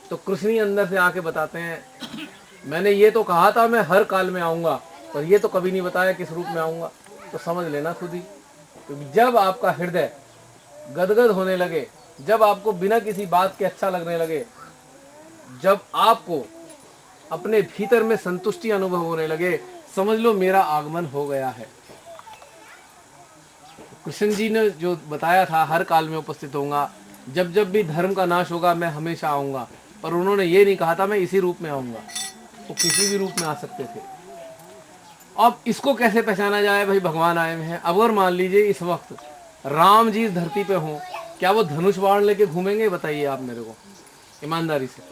तो कृष्ण ही अंदर से आके बताते हैं मैंने ये तो कहा था मैं हर काल में आऊँगा, पर ये तो कभी नहीं बताया किस रूप में आऊँगा। तो समझ लेना खुद ही। तो जब आपका हृदय गदगद होने लगे, जब आपको बिना किसी बात के अच्छा लगने लगे, जब आपको अपने भीतर में संतुष्टि अनुभव होने लगे, समझ लो मेरा आगमन हो गया है। कृष्ण जी ने जो बताया था हर काल में उपस्थित होऊंगा, जब जब भी धर्म का नाश होगा मैं हमेशा आऊंगा, पर उन्होंने ये नहीं कहा था मैं इसी रूप में आऊंगा। वो किसी भी रूप में आ सकते थे। अब इसको कैसे पहचाना जाए, भाई भगवान आए हुए हैं। अगर मान लीजिए इस वक्त राम जी इस धरती पे हों, क्या वो धनुष बाण लेके घूमेंगे? बताइए आप मेरे को ईमानदारी से।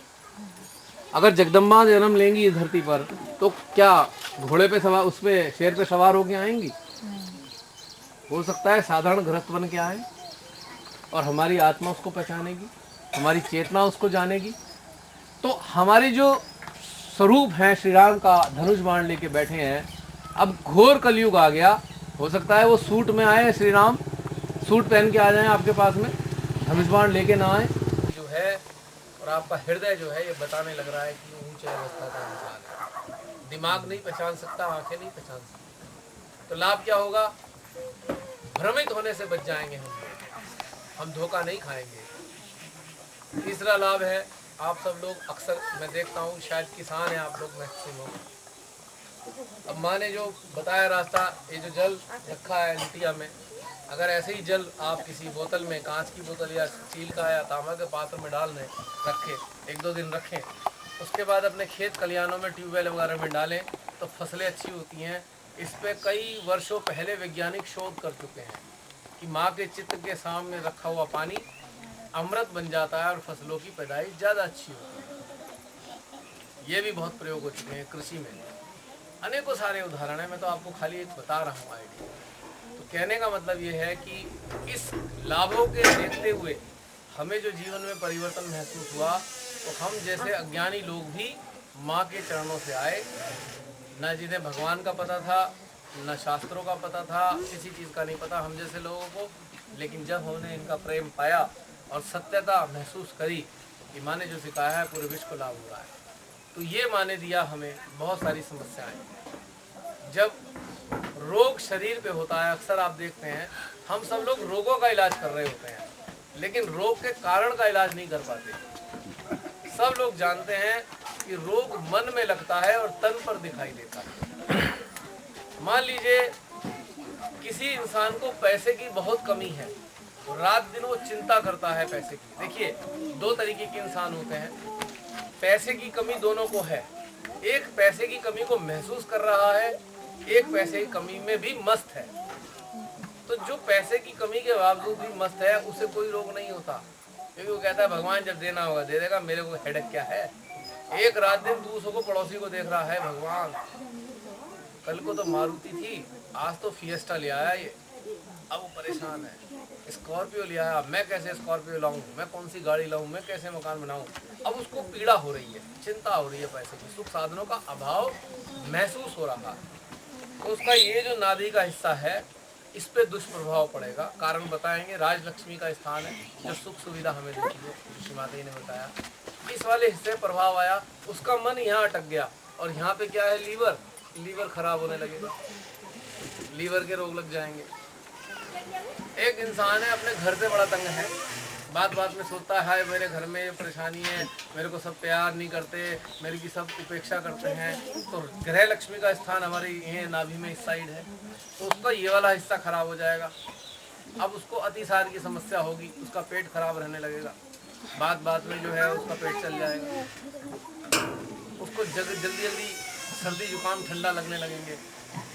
अगर जगदम्बा जन्म लेंगी इस धरती पर, तो क्या घोड़े पे सवार, उस पे शेर पे सवार होके आएंगी? हो सकता है साधारण गृहस्थ बन के आए, और हमारी आत्मा उसको पहचानेगी, हमारी चेतना उसको जानेगी। तो हमारी जो स्वरूप है श्री राम का, धनुष बाण लेके बैठे हैं। अब घोर कलयुग आ गया, हो सकता है वो सूट में आए, श्री राम सूट पहन के आ जाएं आपके पास में, धनुष बाण लेके ना आए। जो है और आपका हृदय जो है ये बताने लग रहा है कि ऊंचे अवस्था का इंसान है। दिमाग नहीं पहचान सकता, आंखें नहीं पहचान सकती। तो लाभ क्या होगा? भ्रमित होने से बच जाएंगे हम धोखा नहीं खाएंगे। तीसरा लाभ है, आप सब लोग अक्सर मैं देखता हूँ, शायद किसान हैं आप लोग मैक्सिमम। अब माँ ने जो बताया रास्ता, ये जो जल रखा है लिटिया में, अगर ऐसे ही जल आप किसी बोतल में, कांच की बोतल या स्टील का या तांबा के पात्र में डाल दें, रखें, 1-2 दिन रखें, उसके बाद अपने खेत खलिहानों में ट्यूबवेल वगैरह में डालें तो फसलें अच्छी होती हैं। इस पे कई वर्षों पहले वैज्ञानिक शोध कर चुके हैं कि माँ के चित्र के सामने रखा हुआ पानी अमृत बन जाता है और फसलों की पैदाइश ज़्यादा अच्छी होती है। ये भी बहुत प्रयोग हो चुके हैं कृषि में, अनेकों सारे उदाहरण हैं। मैं तो आपको खाली एक बता रहा हूँ आइडिया। तो कहने का मतलब ये है कि इस लाभों के देखते हुए हमें जो जीवन में परिवर्तन महसूस हुआ, तो हम जैसे अज्ञानी लोग भी माँ के चरणों से आए, न जिन्हें भगवान का पता था, न शास्त्रों का पता था, किसी चीज़ का नहीं पता हम जैसे लोगों को। लेकिन जब हमने इनका प्रेम पाया और सत्यता महसूस करी कि माँ ने जो सिखाया है पूरे विश्व को लाभ हो रहा है, तो ये माँ ने दिया हमें बहुत सारी समस्याएं। जब रोग शरीर पे होता है, अक्सर आप देखते हैं हम सब लोग रोगों का इलाज कर रहे होते हैं, लेकिन रोग के कारण का इलाज नहीं कर पाते। सब लोग जानते हैं कि रोग मन में लगता है और तन पर दिखाई देता है। मान लीजिए किसी इंसान को पैसे की बहुत कमी है, तो रात दिन वो चिंता करता है पैसे की। देखिए 2 तरीके के इंसान होते हैं, पैसे की कमी दोनों को है। एक पैसे की कमी को महसूस कर रहा है, एक पैसे की कमी में भी मस्त है। तो जो पैसे की कमी के बावजूद भी मस्त है, उसे कोई रोग नहीं होता, क्योंकि वो कहता है भगवान जब देना होगा दे देगा, मेरे को हेडेक क्या है। एक रात दिन दूसरों को, पड़ोसी को देख रहा है, भगवान कल को तो मारुति थी, आज तो फिएस्टा ले आया ये, अब वो परेशान है। स्कॉर्पियो ले आया, मैं कैसे स्कॉर्पियो लाऊं, मैं कौन सी गाड़ी लाऊं, मैं कैसे मकान बनाऊं। अब उसको पीड़ा हो रही है, चिंता हो रही है, पैसे की, सुख साधनों का अभाव महसूस हो रहा है। तो उसका ये जो नाभि का हिस्सा है, इस पे दुष्प्रभाव पड़ेगा। कारण बताएंगे। राजलक्ष्मी का स्थान है जो सुख सुविधा हमें देती है, ऋषि माता जी ने बताया। इस वाले हिस्से प्रभाव आया, उसका मन यहाँ अटक गया, और यहाँ पे क्या है, लीवर खराब होने लगेगा, लीवर के रोग लग जाएंगे। एक इंसान है अपने घर से बड़ा तंग है, बात बात में सोचता है हाय मेरे घर में ये परेशानी है, मेरे को सब प्यार नहीं करते, मेरी की सब उपेक्षा करते हैं। तो ग्रह लक्ष्मी का स्थान हमारे ये नाभि में इस साइड है, तो उसका ये वाला हिस्सा खराब हो जाएगा। अब उसको अतिसार की समस्या होगी, उसका पेट खराब रहने लगेगा, बात बात में जो है उसका पेट चल जाएगा, उसको जल्दी जल्दी सर्दी जुकाम ठंडा लगने लगेंगे,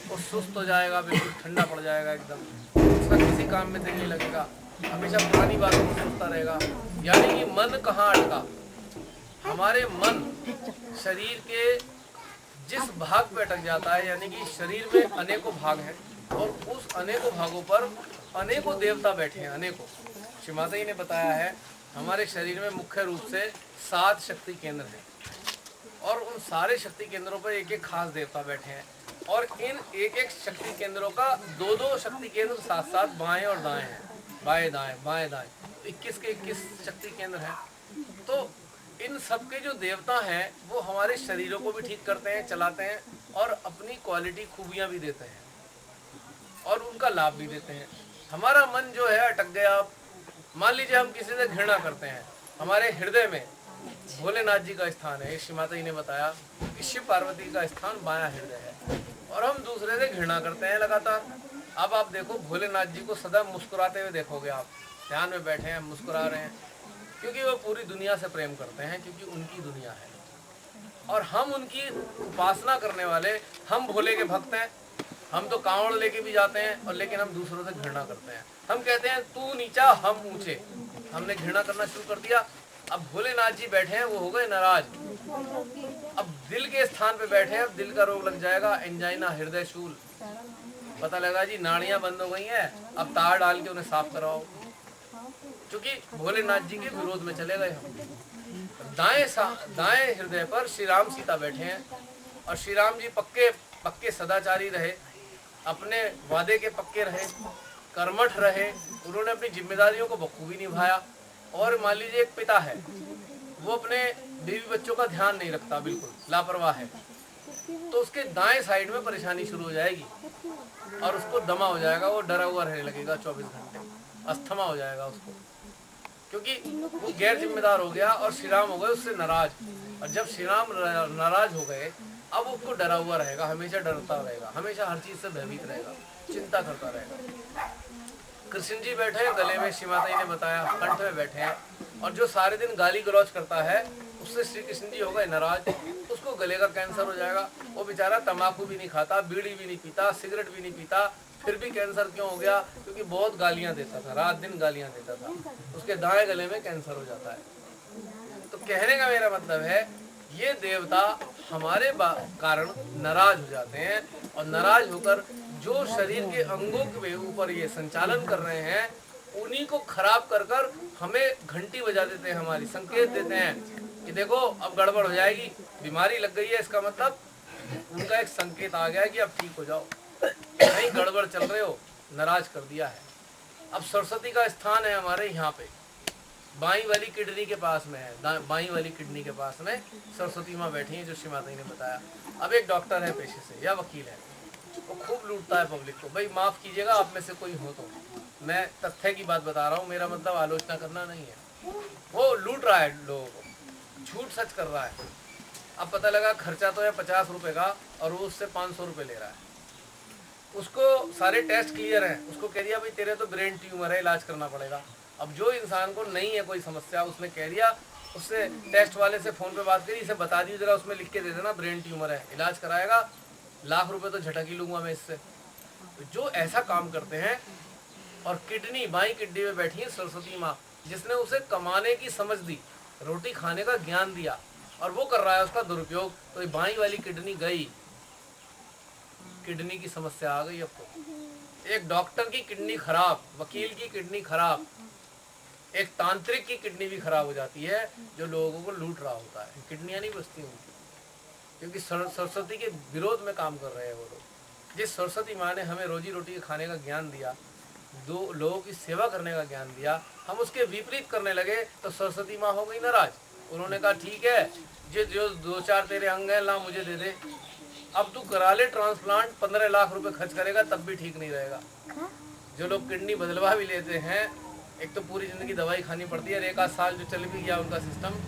वो सुस्त हो जाएगा, बिल्कुल ठंडा पड़ जाएगा एकदम, उसका किसी काम में दिल नहीं लगेगा, हमेशा पुरानी बातों में सोचता रहेगा। यानी कि मन कहाँ अटका, हमारे मन शरीर के जिस भाग पे अटक जाता है, यानी कि शरीर में अनेकों भाग हैं और उस अनेकों भागों पर अनेकों देवता बैठे हैं, अनेकों। श्री माता जी ने बताया है हमारे शरीर में मुख्य रूप से 7 शक्ति केंद्र हैं और उन सारे शक्ति केंद्रों पर एक एक खास देवता बैठे हैं, और इन एक एक शक्ति केंद्रों का 2-2 शक्ति केंद्र साथ साथ बाएं और दाएं हैं, बाएं दाएं 21 के 21 शक्ति केंद्र हैं। तो इन सबके जो देवता हैं वो हमारे शरीरों को भी ठीक करते हैं, चलाते हैं और अपनी क्वालिटी खूबियां भी देते हैं और उनका लाभ भी देते हैं। हमारा मन जो है अटक गया, मान लीजिए हम किसी से घृणा करते हैं, हमारे हृदय में भोलेनाथ जी का स्थान है, श्री माता जी ने बताया कि शिव पार्वती का स्थान बायां हृदय है, और हम दूसरे से घृणा करते हैं लगातार। अब आप देखो भोलेनाथ जी को सदा मुस्कुराते हुए देखोगे, आप ध्यान में बैठे हैं मुस्कुरा रहे हैं, क्योंकि वो पूरी दुनिया से प्रेम करते हैं, क्योंकि उनकी दुनिया है और हम उनकी उपासना करने वाले, हम भोले के भक्त हैं। हम तो कांवड़ लेके भी जाते हैं और लेकिन हम दूसरों से घृणा करते हैं। हम कहते हैं तू नीचा हम ऊंचे, हमने घृणा करना शुरू कर दिया। अब भोलेनाथ जी बैठे हैं, वो हो गए नाराज, अब दिल के स्थान पे बैठे हैं, अब दिल का रोग लग जाएगा, एंजाइना, हृदय शूल, पता लगा जी नाड़ियां बंद हो गई हैं, अब तार डाल के उन्हें साफ कराओ, क्योंकि भोलेनाथ जी के विरोध में चले गए हम। दाएं हृदय पर श्री राम सीता बैठे हैं और श्री राम जी पक्के सदाचारी रहे, अपने वादे के पक्के रहे, कर्मठ रहे, उन्होंने अपनी जिम्मेदारियों को बखूबी निभाया। और मान लीजिए एक पिता है, वो अपने बीवी बच्चों का ध्यान नहीं रखता, बिल्कुल लापरवाह है, तो उसके दाएं साइड में परेशानी शुरू हो जाएगी और उसको दमा हो जाएगा, वो डरा हुआ रहने लगेगा 24 घंटे, अस्थमा हो जाएगा उसको, क्योंकि वो गैर जिम्मेदार हो गया और श्री राम हो गए उससे नाराज। और जब श्री राम नाराज हो गए, अब उसको डरा हुआ रहेगा, हमेशा डरता रहेगा, हमेशा हर चीज से भयभीत रहेगा, चिंता करता रहेगा। कृष्ण जी बैठे हैं गले में, श्री माता जी ने बताया कंठ में बैठे हैं, और जो सारे दिन गाली गलौज करता है उससे श्री कृष्ण जी हो गए नाराज, उसको गले का कैंसर हो जाएगा। वो बेचारा तंबाकू भी नहीं खाता, बीड़ी भी नहीं पीता, सिगरेट भी नहीं पीता, फिर भी कैंसर क्यों हो गया? क्योंकि बहुत गालियां देता था, रात दिन गालियां देता था, उसके दाएं गले में कैंसर हो जाता है। तो कहने का मेरा मतलब है, ये देवता हमारे कारण नाराज हो जाते हैं, और नाराज होकर जो शरीर के अंगों के ऊपर ये संचालन कर रहे हैं, उन्हीं को खराब कर कर हमें घंटी बजा देते हैं, हमारी संकेत देते हैं कि देखो अब गड़बड़ हो जाएगी, बीमारी लग गई है, इसका मतलब उनका एक संकेत आ गया है कि अब ठीक हो जाओ, नहीं गड़बड़ चल रहे हो, नाराज कर दिया है। अब सरस्वती का स्थान है हमारे यहाँ पे, बाई वाली किडनी के पास में है, बाई वाली किडनी के पास में सरस्वती माँ बैठी है, जो श्री माता जी ने बताया। अब एक डॉक्टर है पेशे से या वकील है, वो खूब लूटता है पब्लिक को। भाई माफ कीजिएगा, आप में से कोई हो तो, मैं तथ्य की बात बता रहा हूँ, मेरा मतलब आलोचना करना नहीं है। वो लूट रहा है लोगों को, झूठ सच कर रहा है। अब पता लगा खर्चा तो है 50 रुपए का, और वो उससे 500 रुपए ले रहा है। उसको सारे टेस्ट क्लियर हैं, उसको कह दिया भाई तेरे तो ब्रेन ट्यूमर है, इलाज करना पड़ेगा। अब जो इंसान को नहीं है कोई समस्या, उसने कह दिया, उससे टेस्ट वाले से फोन पे बात करी, इसे बता दी जरा, उसमें लिख के दे देना ब्रेन ट्यूमर है, इलाज कराएगा, लाख रुपए तो झटक ही लूंगा मैं इससे। जो ऐसा काम करते हैं, और किडनी, बाई किडनी में बैठी है सरस्वती माँ, जिसने उसे कमाने की समझ दी, रोटी खाने का ज्ञान दिया, और वो कर रहा है उसका दुरुपयोग, तो ये बाई वाली किडनी गई, किडनी की समस्या आ गई। अब तो एक डॉक्टर की किडनी खराब, वकील की किडनी खराब, एक तांत्रिक की किडनी भी खराब हो जाती है, जो लोगों को लूट रहा होता है। किडनियां नहीं बचती उनकी, क्योंकि सरस्वती के विरोध में काम कर रहे हैं वो लोग। जिस सरस्वती माँ ने हमें रोजी रोटी खाने का ज्ञान दिया, दो लोगों की सेवा करने का ज्ञान दिया, हम उसके विपरीत करने लगे, तो सरस्वती माँ हो गई नाराज। उन्होंने कहा ठीक है, जो 2-4 तेरे अंग है ला मुझे दे दे, अब तू करा ले ट्रांसप्लांट, 15 लाख रुपए खर्च करेगा तब भी ठीक नहीं रहेगा। जो लोग किडनी बदलवा भी लेते हैं, एक तो पूरी जिंदगी दवाई खानी पड़ती है, और 1 आध साल जो चल भी गया उनका सिस्टम,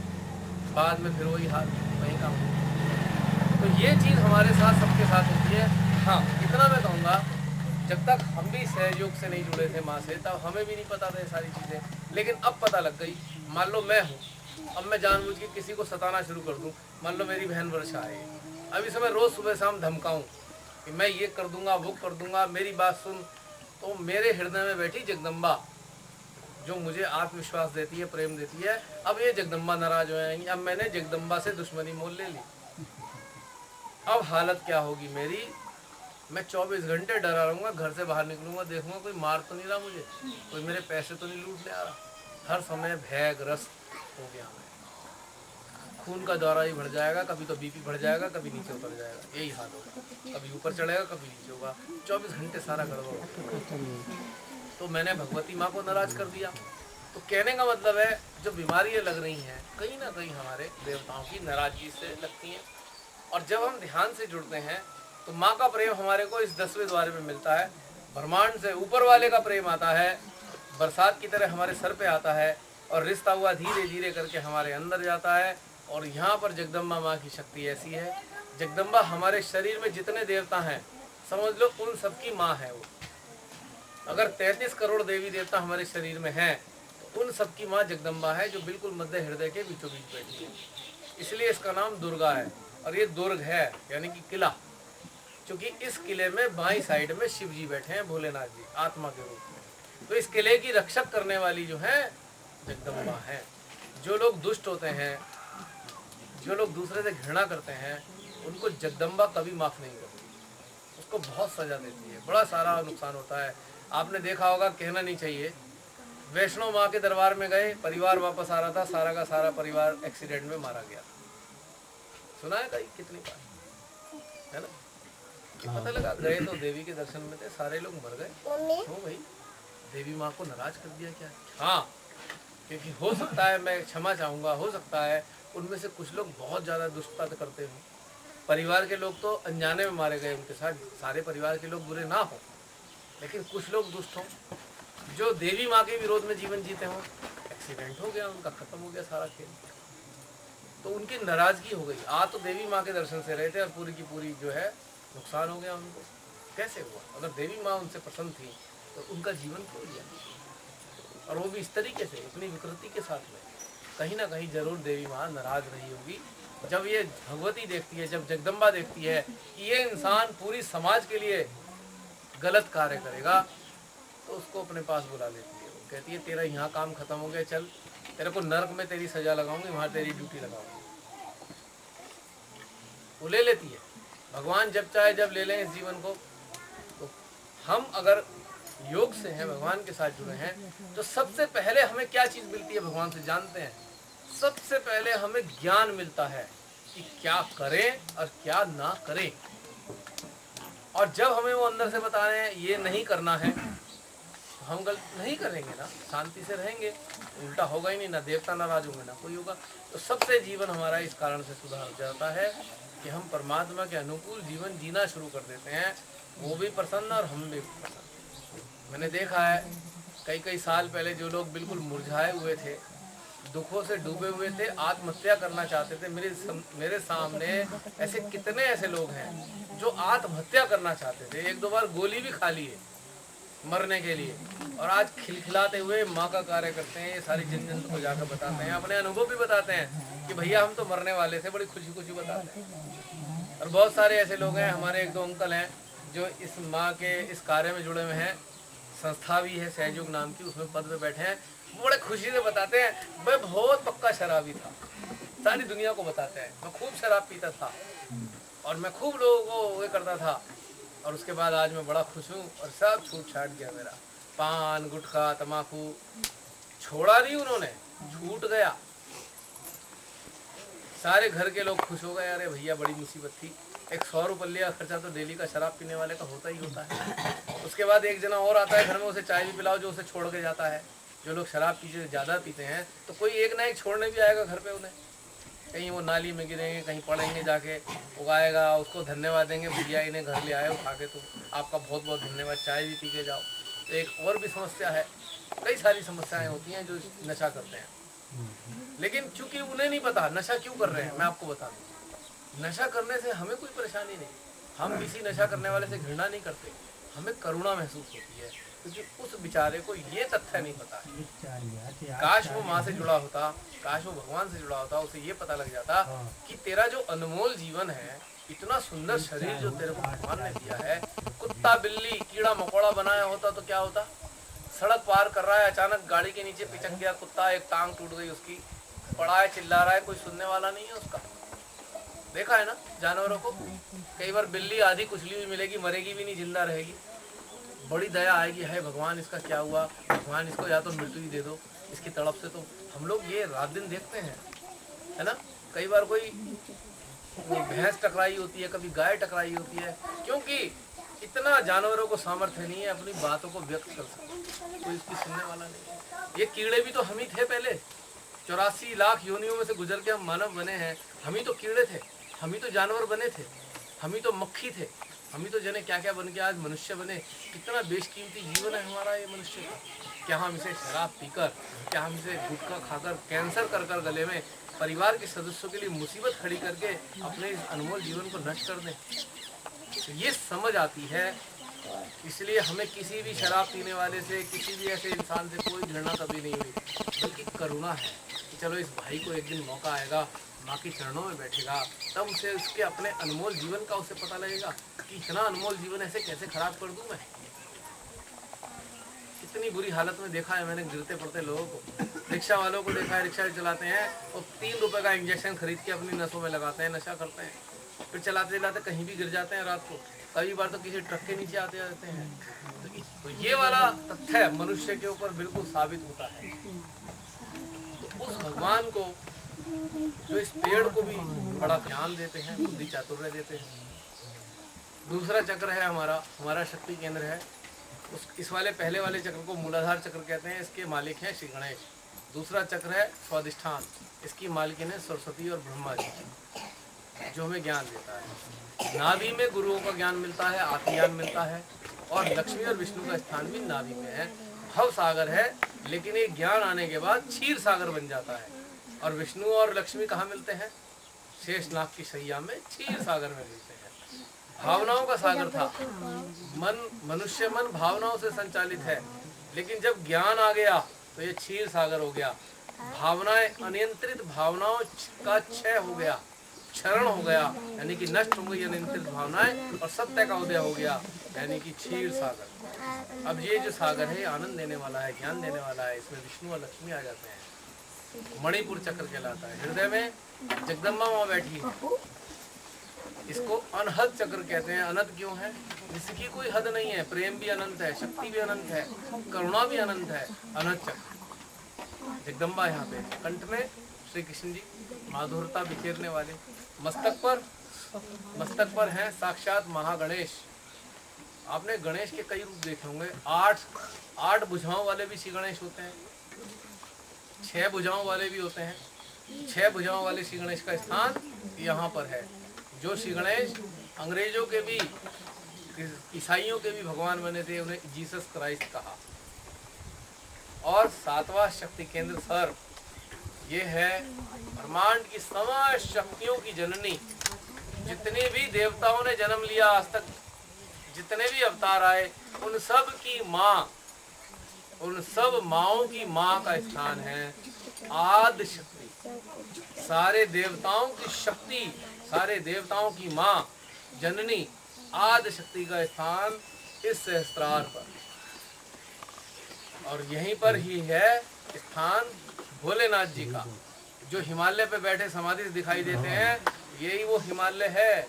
बाद में फिर वही हाल, वही काम। तो ये चीज़ हमारे साथ, सबके साथ होती है। हाँ, इतना मैं कहूँगा, जब तक हम भी सहयोग से नहीं जुड़े थे माँ से, तब हमें भी नहीं पता था ये सारी चीज़ें, लेकिन अब पता लग गई। मान लो मैं हूँ, अब मैं जानबूझ के किसी को सताना शुरू कर दूँ, मान लो मेरी बहन वर्षा है, अब इसे मैं रोज़ सुबह शाम धमकाऊँ कि मैं ये कर दूंगा, वो कर दूंगा, मेरी बात सुन, तो मेरे हृदय में बैठी जगदम्बा, जो मुझे आत्मविश्वास देती है, प्रेम देती है, अब ये जगदम्बा नाराज हो जाएंगी। अब मैंने जगदम्बा से दुश्मनी मोल ले ली, अब हालत क्या होगी मेरी? मैं 24 घंटे डरा रहूँगा, घर से बाहर निकलूंगा, देखूंगा कोई मार तो नहीं रहा मुझे, कोई मेरे पैसे तो नहीं लूट ले आ रहा। हर समय भयग्रस्त हो गया मैं, खून का दौरा ही बढ़ जाएगा, कभी तो बीपी बढ़ जाएगा, कभी नीचे उतर जाएगा, यही हाल होगा, कभी ऊपर चढ़ेगा, कभी नीचे होगा, 24 घंटे सारा गड़बड़ होगा। तो मैंने भगवती माँ को नाराज कर दिया। तो कहने का मतलब है, जो बीमारियाँ लग रही हैं, कहीं ना कहीं हमारे देवताओं की नाराजगी से लगती हैं। और जब हम ध्यान से जुड़ते हैं, तो माँ का प्रेम हमारे को इस 10वें द्वार में मिलता है, ब्रह्मांड से ऊपर वाले का प्रेम आता है, बरसात की तरह हमारे सर पे आता है, और रिश्ता हुआ धीरे धीरे करके हमारे अंदर जाता है। और यहाँ पर जगदम्बा माँ की शक्ति ऐसी है, जगदम्बा हमारे शरीर में जितने देवता हैं, समझ लो उन सबकी माँ है वो। अगर 33 करोड़ देवी देवता हमारे शरीर में हैं, तो उन सबकी माँ जगदम्बा है, जो बिल्कुल मध्य हृदय के बीचों बीच बैठी है। इसलिए इसका नाम दुर्गा है। और ये दुर्ग है, यानी कि किला, क्योंकि इस किले में बाईं साइड में शिव जी बैठे हैं, भोलेनाथ जी आत्मा के रूप में। तो इस किले की रक्षक करने वाली जो है जगदम्बा है। जो लोग दुष्ट होते हैं, जो लोग दूसरे से घृणा करते हैं, उनको जगदम्बा कभी माफ नहीं करती, उसको बहुत सजा देती है, बड़ा सारा नुकसान होता है। आपने देखा होगा, कहना नहीं चाहिए, वैष्णो माँ के दरबार में गए, परिवार वापस आ रहा था, सारा का सारा परिवार एक्सीडेंट में मारा गया। सुना है कहीं कितनी बार, है ना? कि पता लगा गए तो देवी के दर्शन में थे, सारे लोग मर गए। क्यों भाई? देवी माँ को नाराज कर दिया क्या? हाँ, क्योंकि हो सकता है, मैं क्षमा चाहूँगा, हो सकता है उनमें से कुछ लोग बहुत ज़्यादा दुष्टता करते हों। परिवार के लोग तो अनजाने में मारे गए उनके साथ, सारे परिवार के लोग बुरे ना हों, लेकिन कुछ लोग दुष्ट हों जो देवी माँ के विरोध में जीवन जीते हों। एक्सीडेंट हो गया उनका, खत्म हो गया सारा खेल, तो उनकी नाराजगी हो गई। तो देवी माँ के दर्शन से रहे थे और पूरी की पूरी जो है नुकसान हो गया उनको। कैसे हुआ? अगर देवी माँ उनसे पसंद थी तो उनका जीवन खो गया, और वो भी इस तरीके से, अपनी विकृति के साथ में। कहीं ना कहीं जरूर देवी माँ नाराज रही होगी जब ये भगवती देखती है, जब जगदम्बा देखती है कि ये इंसान पूरी समाज के लिए गलत कार्य करेगा, तो उसको अपने पास बुला लेती है। वो कहती है तेरा यहाँ काम खत्म हो गया, चल तेरे को नर्क में तेरी सजा लगाऊंगी, वहाँ तेरी ड्यूटी लगाऊंगी। वो ले लेती है। भगवान जब चाहे जब ले लें इस जीवन को। तो हम अगर योग से हैं, भगवान के साथ जुड़े हैं, तो सबसे पहले हमें क्या चीज़ मिलती है भगवान से जानते हैं? सबसे पहले हमें ज्ञान मिलता है कि क्या करें और क्या ना करें। और जब हमें वो अंदर से बता रहे हैं ये नहीं करना है, तो हम गलत नहीं करेंगे ना, शांति से रहेंगे, उल्टा होगा ही नहीं, ना देवता नाराज होंगे ना कोई होगा। तो सबसे जीवन हमारा इस कारण से सुधार जाता है कि हम परमात्मा के अनुकूल जीवन जीना शुरू कर देते हैं, वो भी प्रसन्न और हम भी प्रसन्न। मैंने देखा है कई साल पहले जो लोग बिल्कुल मुरझाए हुए थे, दुखों से डूबे हुए थे, आत्महत्या करना चाहते थे, मेरे सामने ऐसे कितने ऐसे लोग हैं जो आत्महत्या करना चाहते थे, 1-2 बार गोली भी खा ली है मरने के लिए, और आज खिलखिलाते हुए माँ का कार्य करते हैं। ये सारी जन को जाकर बताते हैं, अपने अनुभव भी बताते हैं कि भैया हम तो मरने वाले थे, बड़ी खुशी खुशी बताते हैं। और बहुत सारे ऐसे लोग हैं, हमारे 1-2 अंकल हैं जो इस माँ के इस कार्य में जुड़े हुए हैं, संस्था भी है सहयोग नाम की, उसमें पद पे बैठे हैं। वो बड़े खुशी से बताते हैं मैं बहुत पक्का शराबी था, सारी दुनिया को बताते हैं मैं खूब शराब पीता था और मैं खूब लोगों को ये करता था, और उसके बाद आज मैं बड़ा खुश हूँ और सब छूट छाट गया मेरा। पान गुटखा तम्बाकू छोड़ा नहीं उन्होंने, छूट गया। सारे घर के लोग खुश हो गए, अरे भैया बड़ी मुसीबत थी। एक 100 रुपये का खर्चा तो डेली का शराब पीने वाले का होता ही होता है। उसके बाद एक जना और आता है घर में, उसे चाय भी पिलाओ जो उसे छोड़ के जाता है। जो लोग शराब पीते ज़्यादा पीते हैं तो कोई एक ना एक छोड़ने भी आएगा घर पे उन्हें, कहीं वो नाली में गिरेंगे, कहीं पड़ेंगे, जाके उगाएगा, उसको धन्यवाद देंगे, भैया इन्हें घर ले आए उठा के, तो आपका बहुत बहुत धन्यवाद, चाय भी पी के जाओ। तो एक और भी समस्या है, कई सारी समस्याएं होती हैं जो नशा करते हैं, लेकिन चूंकि उन्हें नहीं पता नशा क्यों कर रहे हैं। मैं आपको बता दूँ, नशा करने से हमें कोई परेशानी नहीं, हम किसी नशा करने वाले से घृणा नहीं करते, हमें करुणा महसूस होती है, क्योंकि उस बेचारे को ये तथ्य नहीं पता है। काश वो माँ से जुड़ा होता, काश वो भगवान से जुड़ा होता, उसे ये पता लग जाता कि तेरा जो अनमोल जीवन है, इतना सुंदर शरीर जो तेरे को भगवान ने दिया है, कुत्ता बिल्ली कीड़ा मकोड़ा बनाया होता तो क्या होता? सड़क पार कर रहा है, अचानक गाड़ी के नीचे पिचक गया कुत्ता, एक टांग टूट गई उसकी, पड़ा है चिल्ला रहा है, कोई सुनने वाला नहीं है उसका। देखा है ना जानवरों को, कई बार बिल्ली आधी कुचली हुई मिलेगी, मरेगी भी नहीं, जिंदा रहेगी, बड़ी दया आएगी, है भगवान इसका क्या हुआ, भगवान इसको या तो मृत्यु ही दे दो इसकी तड़प से। तो हम लोग ये रात दिन देखते हैं, है ना। कई बार कोई भैंस टकराई होती है, कभी गाय टकराई होती है, क्योंकि इतना जानवरों को सामर्थ्य नहीं है अपनी बातों को व्यक्त कर सके, कोई इसकी सुनने वाला नहीं। ये कीड़े भी तो हम ही थे पहले, 84 लाख योनियों में से गुजर के हम मानव बने हैं, हम ही तो कीड़े थे, हम ही तो जानवर बने थे, हम ही तो मक्खी थे, हम ही तो जाने क्या क्या बन के आज मनुष्य बने। कितना बेशकीमती जीवन है हमारा ये मनुष्य का। क्या हम इसे शराब पीकर, क्या हम इसे गुटखा खाकर, कैंसर कर कर गले में परिवार के सदस्यों के लिए मुसीबत खड़ी करके अपने इस अनमोल जीवन को नष्ट कर दें? तो ये समझ आती है, इसलिए हमें किसी भी शराब पीने वाले से, किसी भी ऐसे इंसान से कोई घृणा कभी नहीं हुई, बल्कि करुणा है कि चलो इस भाई को एक दिन मौका आएगा, माँ के चरणों में बैठेगा, तब उसे उसके अपने अनमोल जीवन का उसे पता लगेगा कि इतना अनमोल जीवन ऐसे कैसे खराब कर दूं मैं। इतनी बुरी हालत में देखा है मैंने गिरते पड़ते लोगों को, रिक्शा वालों को देखा है, रिक्शा चलाते हैं और 3 रुपए का इंजेक्शन खरीद के अपनी नसों में लगाते हैं, नशा करते हैं, फिर चलाते चलाते कहीं भी गिर जाते हैं रात को, कई बार तो किसी ट्रक के नीचे आते जाते हैं। तो ये वाला तथ्य मनुष्य के ऊपर बिल्कुल साबित होता है। तो उस भगवान को जो इस पेड़ को भी बड़ा ज्ञान देते हैं, बुद्धि चातुर्य देते हैं। दूसरा चक्र है हमारा शक्ति केंद्र है। इस वाले पहले वाले चक्र को मूलाधार चक्र कहते हैं, इसके मालिक हैं श्री गणेश। दूसरा चक्र है स्वादिष्ठान, इसकी मालकिन है सरस्वती और ब्रह्मा जी, जो हमें ज्ञान देता है। नाभि में गुरुओं का ज्ञान मिलता है, आत्मज्ञान मिलता है, और लक्ष्मी और विष्णु का स्थान भी नाभि में है। भव सागर है, लेकिन ये ज्ञान आने के बाद क्षीर सागर बन जाता है। और विष्णु और लक्ष्मी कहाँ मिलते हैं? शेषनाग की शैया में क्षीर सागर में मिलते हैं। भावनाओं का सागर था, मनुष्य मन भावनाओं से संचालित है, लेकिन जब ज्ञान आ गया तो ये क्षीर सागर हो गया। भावनाएं, अनियंत्रित भावनाओं का क्षय हो गया, क्षरण हो गया, यानी कि नष्ट हो गई अनियंत्रित भावनाएं, और सत्य का उदय हो गया, यानी कि क्षीर सागर। अब ये जो सागर है आनंद देने वाला है, ज्ञान देने वाला है, इसमें विष्णु और लक्ष्मी आ जाते हैं। मणिपुर चक्र कहलाता है। हृदय में जगदम्बा माँ बैठी है, इसको अनहद चक्र कहते हैं। अनंत क्यों है? जिसकी कोई हद नहीं है। प्रेम भी अनंत है, शक्ति भी अनंत है, करुणा भी अनंत है। अनंत चक्र जगदम्बा यहाँ पे। कंठ में श्री कृष्ण जी माधुरता बिखेरने वाले। मस्तक पर हैं साक्षात महागणेश। आपने गणेश के कई रूप देखे होंगे। 8 भुजाओं वाले भी श्री गणेश होते हैं, 6 भुजाओं वाले भी होते हैं। 6 भुजाओं वाले श्री गणेश का स्थान यहाँ पर है। जो श्री गणेश अंग्रेजों के भी, ईसाइयों के भी भगवान बने थे, उन्हें जीसस क्राइस्ट कहा। और 7वां शक्ति केंद्र सर्प, ये है ब्रह्मांड की समस्त शक्तियों की जननी। जितने भी देवताओं ने जन्म लिया आज तक, जितने भी अवतार आए, उन सब की माँ, उन सब माओं की माँ का स्थान है आदि शक्ति। सारे देवताओं की शक्ति, सारे देवताओं की माँ जननी आदि शक्ति का स्थान इस सहस्त्रार पर। और यहीं पर ही है स्थान भोलेनाथ जी का, जो हिमालय पे बैठे समाधि दिखाई देते हैं, यही वो हिमालय है।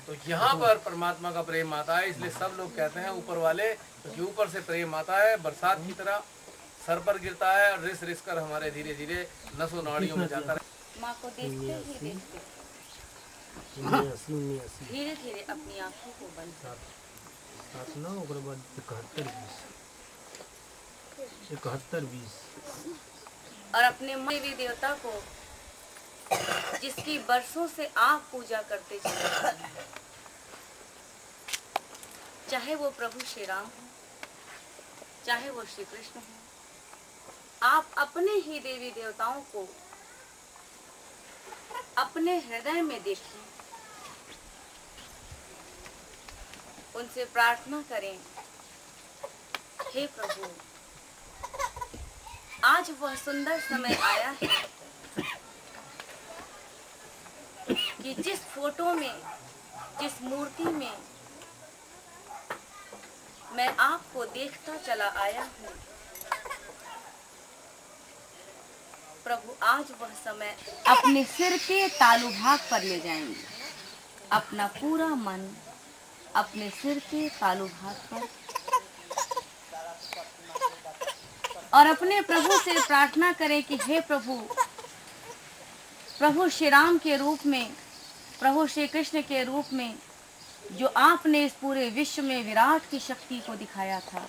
तो यहाँ पर परमात्मा का प्रेम आता है, इसलिए सब लोग कहते हैं ऊपर वाले, क्योंकि ऊपर से प्रेम आता है, बरसात की तरह सर पर गिरता है और रिस रिस कर हमारे धीरे धीरे नसों नाड़ियों में जाता है। माँ को देखते ही देखते धीरे धीरे अपनी आंखों को बंद कर 71-20 और अपने देवी देवता को, जिसकी बरसों से आप पूजा करते चले आ रहे हैं, चाहे वो प्रभु श्री राम हो, चाहे वो श्री कृष्ण हो, आप अपने ही देवी देवताओं को अपने हृदय में देखें, उनसे प्रार्थना करें, हे प्रभु, आज वह सुंदर समय आया है कि जिस फोटो में, जिस मूर्ति में मैं आपको देखता चला आया हूँ, प्रभु आज वह समय अपने सिर के तालु भाग पर ले जाएंगे। अपना पूरा मन अपने सिर के तालु भाग पर, और अपने प्रभु से प्रार्थना करें कि हे प्रभु, प्रभु श्री राम के रूप में, प्रभु श्री कृष्ण के रूप में, जो आपने इस पूरे विश्व में विराट की शक्ति को दिखाया था,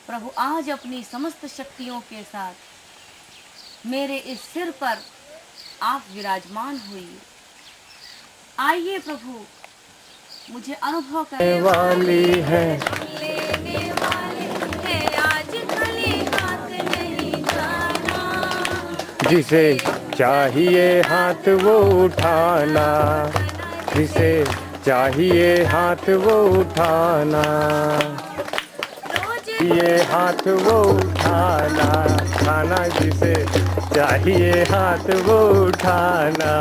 प्रभु आज अपनी समस्त शक्तियों के साथ मेरे इस सिर पर आप विराजमान होइए। आइए प्रभु, मुझे अनुभव करने वाली है, लेने वाले हैं, आज खाली हाथ नहीं जाना। जिसे चाहिए हाथ वो उठाना, जिसे चाहिए हाथ वो उठाना, ये हाथ वो उठाना, खाना जिसे चाहिए हाथ वो उठाना।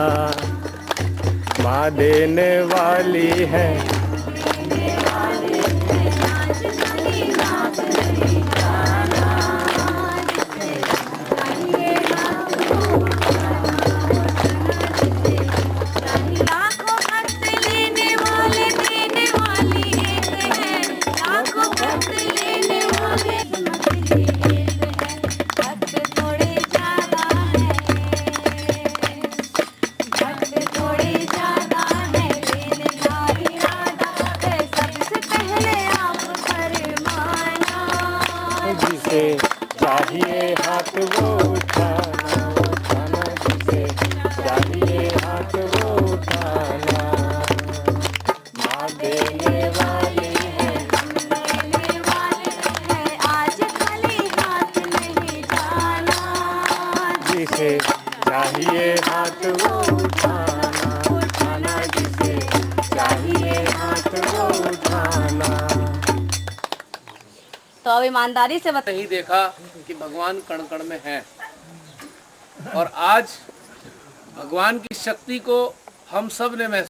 माँ देने वाली है, जिसे चाहिए हाथ वो उठाना, उठाना जिसे चाहिए हाथ वो उठाना। तो अब ईमानदारी से नहीं देखा कि भगवान कण कण में है, और आज भगवान की शक्ति को हम सब ने महसूस